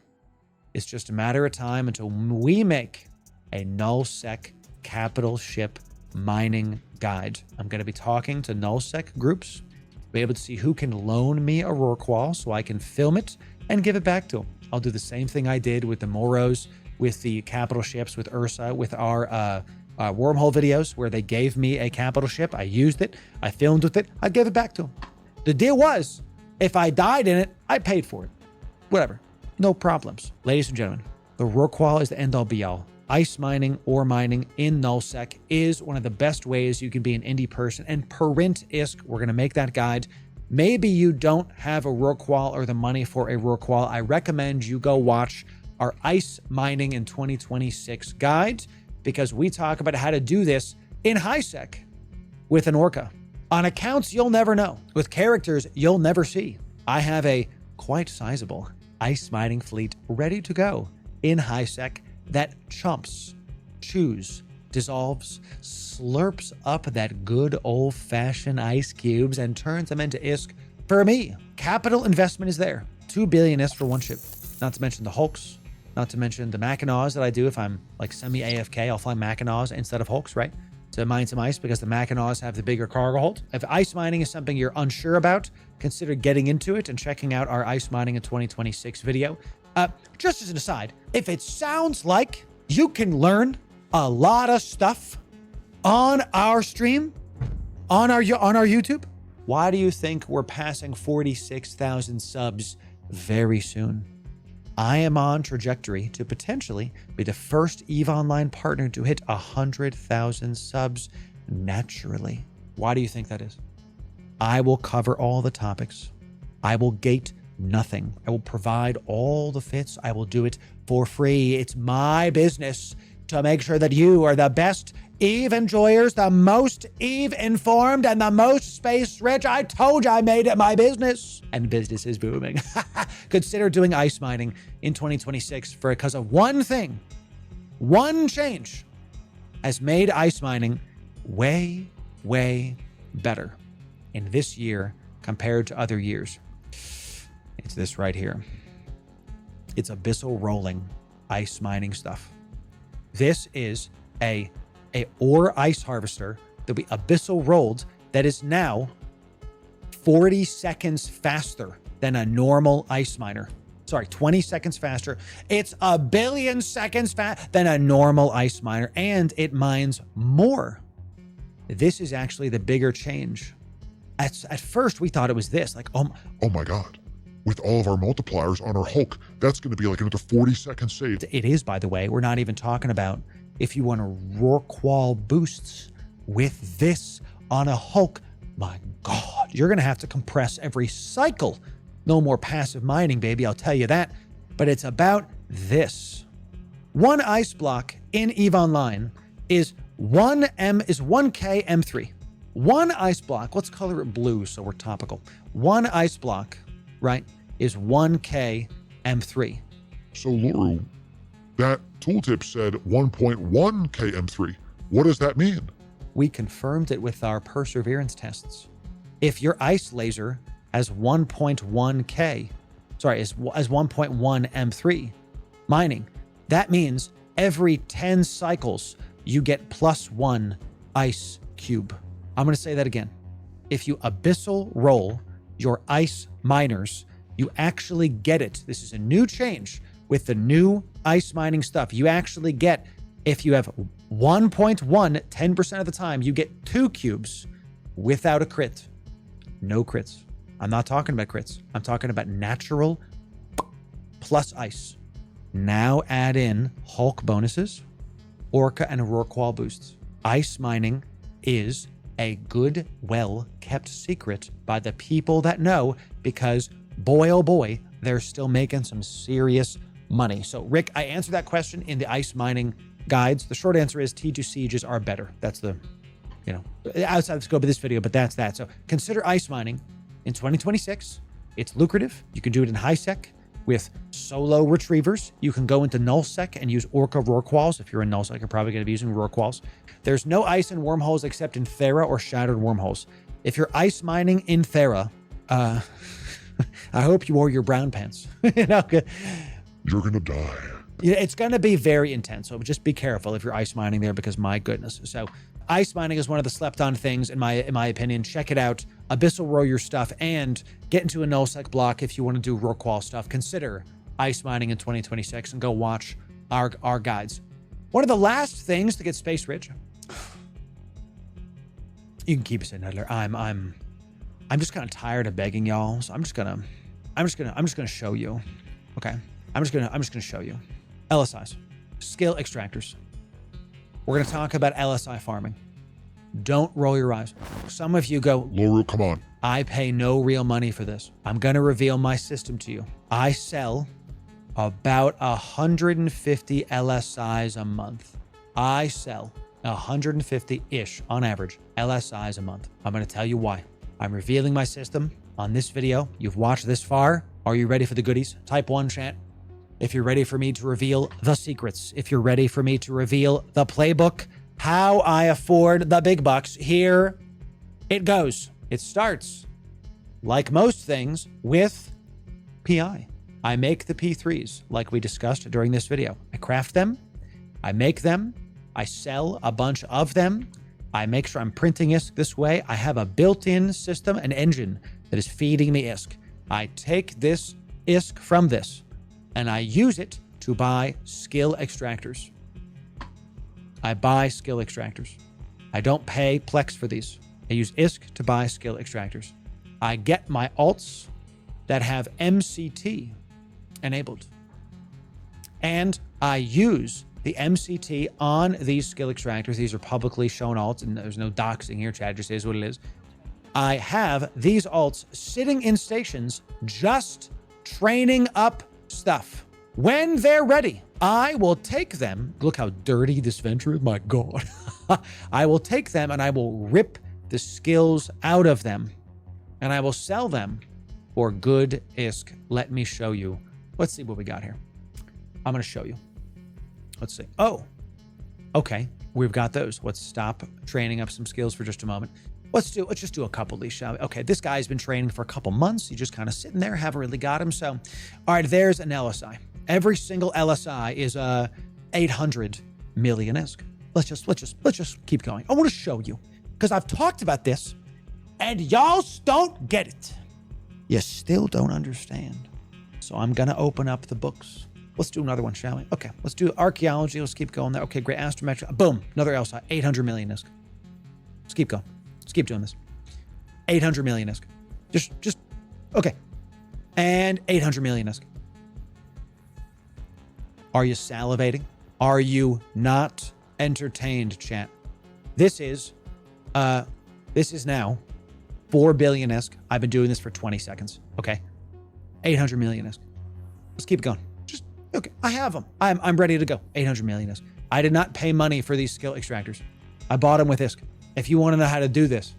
It's just a matter of time until we make a nullsec capital ship mining guide. I'm going to be talking to nullsec groups, be able to see who can loan me a Rorqual so I can film it and give it back to them. I'll do the same thing I did with the Moros, with the capital ships, with Ursa, with our Wormhole videos where they gave me a capital ship. I used it. I filmed with it. I gave it back to them. The deal was, if I died in it, I paid for it. Whatever. No problems. Ladies and gentlemen, the Rorqual is the end-all be-all. Ice mining, ore mining in nullsec is one of the best ways you can be an indie person. And Parent ISK, we're going to make that guide. Maybe you don't have a Rorqual or the money for a Rorqual. I recommend you go watch our Ice Mining in 2026 guide because we talk about how to do this in HighSec with an Orca. On accounts you'll never know, with characters you'll never see. I have a quite sizable ice mining fleet ready to go in HighSec that chumps, chews, dissolves, slurps up that good old-fashioned ice cubes and turns them into ISK. For me, capital investment is there. 2 billion ISK for one ship. Not to mention the Hulks, not to mention the Mackinaws that I do if I'm like semi-AFK. I'll fly Mackinaws instead of Hulks, right? To mine some ice because the Mackinaws have the bigger cargo hold. If ice mining is something you're unsure about, consider getting into it and checking out our Ice Mining in 2026 video. Just as an aside, if it sounds like you can learn a lot of stuff on our stream, on our YouTube, why do you think we're passing 46,000 subs very soon? I am on trajectory to potentially be the first EVE Online partner to hit 100,000 subs naturally. Why do you think that is? I will cover all the topics. I will gate nothing. I will provide all the fits. I will do it for free. It's my business to make sure that you are the best Eve enjoyers, the most Eve informed and the most space rich. I told you I made it my business. And business is booming. Consider doing ice mining in 2026 because of one thing. One change has made ice mining way, way better in this year compared to other years. It's this right here. It's abyssal rolling ice mining stuff. This is a ore ice harvester that we abyssal rolled that is now 40 seconds faster than a normal ice miner. Sorry, 20 seconds faster. It's a billion seconds faster than a normal ice miner, and it mines more. This is actually the bigger change. At first, we thought it was this, like, oh my God. With all of our multipliers on our Hulk, that's going to be like another 40 seconds saved. It is, by the way. We're not even talking about if you want to Rorqual boosts with this on a Hulk. My God, you're going to have to compress every cycle. No more passive mining, baby, I'll tell you that. But it's about this. One ice block in EVE Online is 1K M3. One ice block, let's color it blue so we're topical. One ice block, right, is 1K M3. So Loru, that tooltip said 1.1 KM3. What does that mean? We confirmed it with our perseverance tests. If your ice laser has 1.1K, sorry, as 1.1 M3 mining, that means every 10 cycles you get +1 ice cube. I'm going to say that again. If you abyssal roll your ice miners, you actually get it. This is a new change with the new ice mining stuff. You actually get, if you have 1.1, 10% of the time, you get 2 cubes without a crit. No crits. I'm not talking about crits. I'm talking about natural plus ice. Now add in Hulk bonuses, Orca and Rorqual boosts. Ice mining is a good, well-kept secret by the people that know, because boy, oh boy, they're still making some serious money. So Rick, I answered that question in the ice mining guides. The short answer is T2 sieges are better. That's the, outside the scope of this video, but that's that. So consider ice mining in 2026. It's lucrative. You can do it in high sec with solo retrievers. You can go into null sec and use Orca Rorquals. If you're in null sec, you're probably going to be using Rorquals. There's no ice in wormholes except in Thera or shattered wormholes. If you're ice mining in Thera, I hope you wore your brown pants. You're gonna die. It's gonna be very intense. So just be careful if you're ice mining there, because my goodness. So ice mining is one of the slept on things in my opinion. Check it out. Abyssal roll your stuff and get into a nullsec block if you want to do Rorqual stuff. Consider ice mining in 2026 and go watch our guides. One of the last things to get space rich. You can keep us in, Nedler. I'm just kind of tired of begging y'all, so I'm just gonna show you. Okay, I'm just gonna show you. LSIs, skill extractors. We're gonna talk about LSI farming. Don't roll your eyes. Some of you go, Loru, come on. I pay no real money for this. I'm gonna reveal my system to you. I sell about 150 LSIs a month. I sell 150-ish on average LSIs a month. I'm gonna tell you why. I'm revealing my system on this video. You've watched this far. Are you ready for the goodies? Type 1, chat. If you're ready for me to reveal the secrets, if you're ready for me to reveal the playbook, how I afford the big bucks, here it goes. It starts, like most things, with PI. I make the P3s, like we discussed during this video. I craft them, I make them, I sell a bunch of them, I make sure I'm printing ISK this way. I have a built-in system, an engine that is feeding me ISK. I take this ISK from this, and I use it to buy skill extractors. I buy skill extractors. I don't pay Plex for these. I use ISK to buy skill extractors. I get my alts that have MCT enabled. And I use the MCT on these skill extractors. These are publicly shown alts, and there's no doxing here. Chad just is what it is. I have these alts sitting in stations just training up stuff. When they're ready, I will take them. Look how dirty this venture is. My God. I will take them and I will rip the skills out of them and I will sell them for good ISK. Let me show you. Let's see what we got here. I'm going to show you. Let's see. Oh, okay. We've got those. Let's stop training up some skills for just a moment. Let's just do a couple of these, shall we? Okay, this guy's been training for a couple months. He's just kind of sitting there, haven't really got him. So, all right, there's an LSI. Every single LSI is 800 million ISK. Let's just keep going. I want to show you because I've talked about this and y'all don't get it. You still don't understand. So I'm going to open up the books. Let's do another one, shall we? Okay, let's do archaeology. Let's keep going there. Okay, great. Astrometry. Boom. Another LSI. 800 million ISK. Let's keep going. Let's keep doing this. 800 million ISK. Just, okay. And 800 million ISK. Are you salivating? Are you not entertained, chat? This is now 4 billion ISK. I've been doing this for 20 seconds. Okay. 800 million ISK. Let's keep going. Just, okay. I have them. I'm ready to go. 800 million ISK. I did not pay money for these skill extractors. I bought them with ISK. If you want to know how to do this,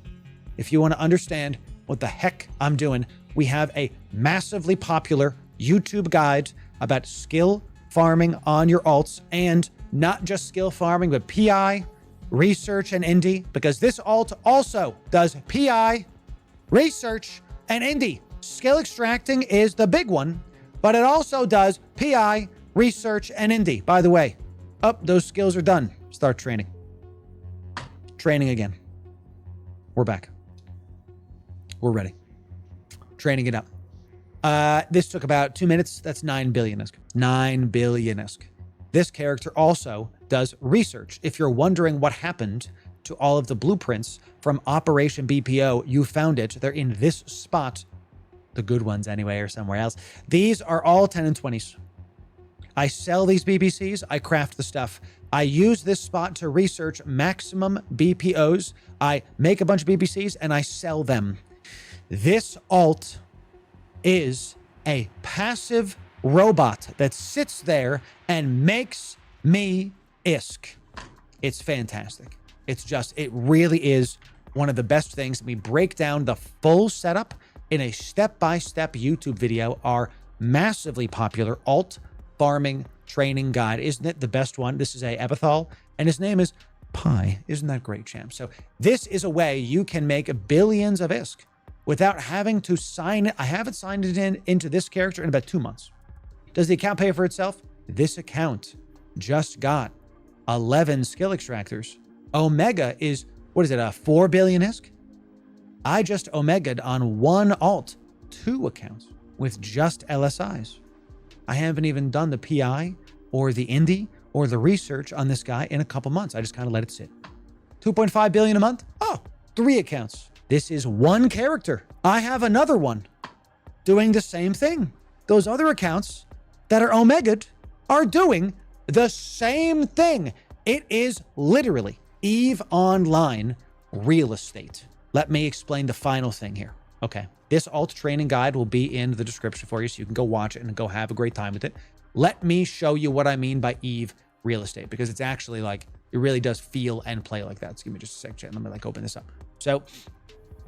if you want to understand what the heck I'm doing, we have a massively popular YouTube guide about skill farming on your alts, and not just skill farming, but PI, research, and indie, because this alt also does PI, research, and indie. Skill extracting is the big one, but it also does PI, research, and indie. By the way, those skills are done. Start training. Training again. We're back. We're ready. Training it up. This took about 2 minutes. That's 9 billion ISK. 9 billion ISK. This character also does research. If you're wondering what happened to all of the blueprints from Operation BPO, you found it. They're in this spot. The good ones anyway, or somewhere else. These are all 10 and 20s. I sell these BPCs. I craft the stuff. I use this spot to research maximum BPOs. I make a bunch of BPCs and I sell them. This alt is a passive robot that sits there and makes me ISK. It's fantastic. It really is one of the best things. We break down the full setup in a step-by-step YouTube video, our massively popular alt farming training guide. Isn't it the best one? This is a Ebethal, and his name is Pi. Isn't that great, champ? So this is a way you can make billions of ISK without having to sign it. I haven't signed it into this character in about 2 months. Does the account pay for itself? This account just got 11 skill extractors. Omega is, what is it, 4 billion ISK? I just Omega'd on one alt 2 accounts with just LSIs. I haven't even done the PI or the indie or the research on this guy in a couple months. I just kind of let it sit. 2.5 billion a month? Oh, 3 accounts. This is one character. I have another one doing the same thing. Those other accounts that are Omega'd are doing the same thing. It is literally EVE Online real estate. Let me explain the final thing here. Okay. This alt training guide will be in the description for you so you can go watch it and go have a great time with it. Let me show you what I mean by EVE real estate, because it's actually like, it really does feel and play like that. So give me just a sec, chat. Let me open this up. So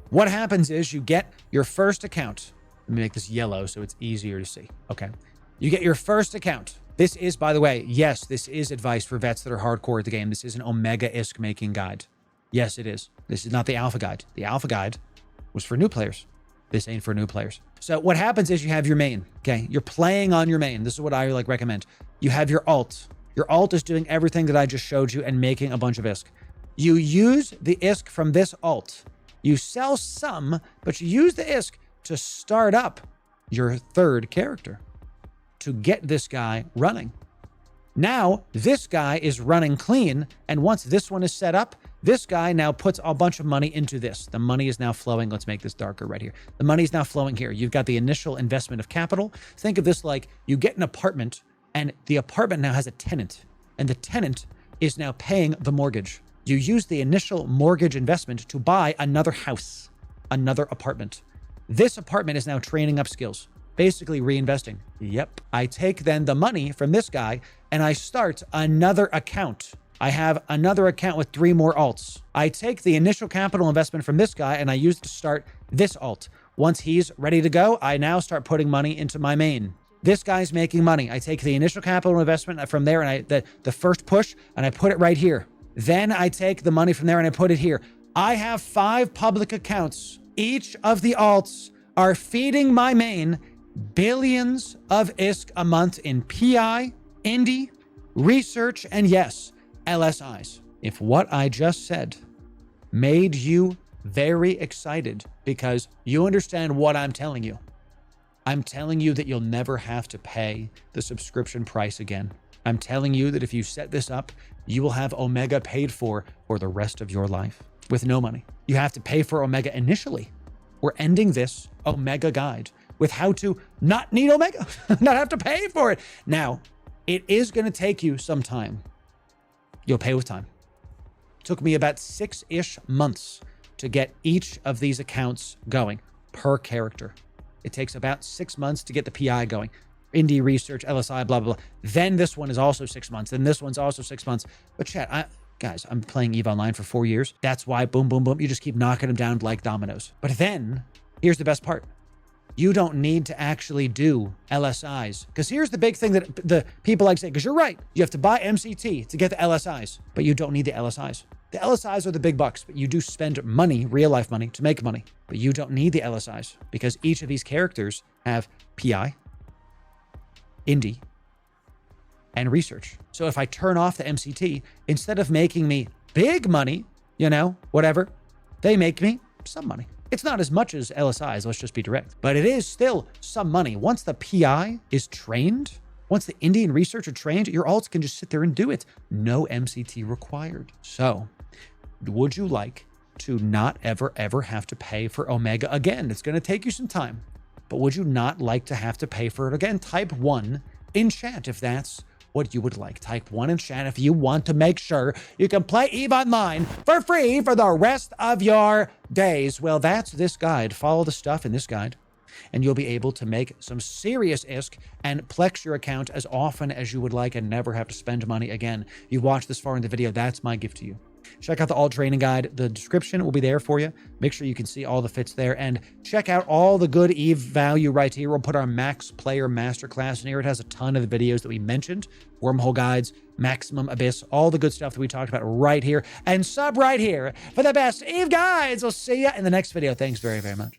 what happens is you get your first account. Let me make this yellow so it's easier to see. Okay. You get your first account. This is, by the way, yes, this is advice for vets that are hardcore at the game. This is an Omega ISK making guide. Yes, it is. This is not the alpha guide. The alpha guide was for new players. This ain't for new players. So what happens is you have your main, okay? You're playing on your main. This is what I recommend. You have your alt. Your alt is doing everything that I just showed you and making a bunch of ISK. You use the ISK from this alt. You sell some, but you use the ISK to start up your third character to get this guy running. Now, this guy is running clean, and once this one is set up, this guy now puts a bunch of money into this. The money is now flowing. Let's make this darker right here. The money is now flowing here. You've got the initial investment of capital. Think of this like you get an apartment, and the apartment now has a tenant, and the tenant is now paying the mortgage. You use the initial mortgage investment to buy another house, another apartment. This apartment is now training up skills, basically reinvesting. Yep. I take then the money from this guy and I start another account I have another account with 3 more alts. I take the initial capital investment from this guy and I use it to start this alt. Once he's ready to go, I now start putting money into my main. This guy's making money. I take the initial capital investment from there and the first push and I put it right here. Then I take the money from there and I put it here. I have 5 public accounts. Each of the alts are feeding my main billions of ISK a month in PI, Indie, research, and yes, LSIs. If what I just said made you very excited because you understand what I'm telling you that you'll never have to pay the subscription price again. I'm telling you that if you set this up, you will have Omega paid for the rest of your life with no money. You have to pay for Omega initially. We're ending this Omega guide with how to not need Omega, not have to pay for it. Now, it is going to take you some time. You'll pay with time. It took me about 6-ish months to get each of these accounts going per character. It takes about 6 months to get the PI going. Indie, research, LSI, blah, blah, blah. Then this one is also 6 months. Then this one's also 6 months. But chat, guys, I'm playing EVE Online for 4 years. That's why boom, boom, boom. You just keep knocking them down like dominoes. But then here's the best part. You don't need to actually do LSIs. Because here's the big thing that the people like to say, because you're right. You have to buy MCT to get the LSIs, but you don't need the LSIs. The LSIs are the big bucks, but you do spend money, real life money, to make money. But you don't need the LSIs because each of these characters have PI, Indie, and research. So if I turn off the MCT, instead of making me big money, whatever, they make me some money. It's not as much as LSIs, let's just be direct, but it is still some money. Once the PI is trained, once the Indie and research are trained, your alts can just sit there and do it. No MCT required. So would you like to not ever have to pay for Omega again? It's going to take you some time, but would you not like to have to pay for it again? Type 1 in chat if that's what you would like. Type 1 in chat if you want to make sure you can play EVE Online for free for the rest of your days. Well, that's this guide. Follow the stuff in this guide, and you'll be able to make some serious ISK and plex your account as often as you would like and never have to spend money again. You watched this far in the video, that's my gift to you. Check out the alt training guide. The description will be there for you. Make sure you can see all the fits there and check out all the good EVE value right here. We'll put our max player masterclass in here. It has a ton of the videos that we mentioned, wormhole guides, maximum abyss, all the good stuff that we talked about right here, and sub right here for the best EVE guides. We'll see you in the next video. Thanks very, very much.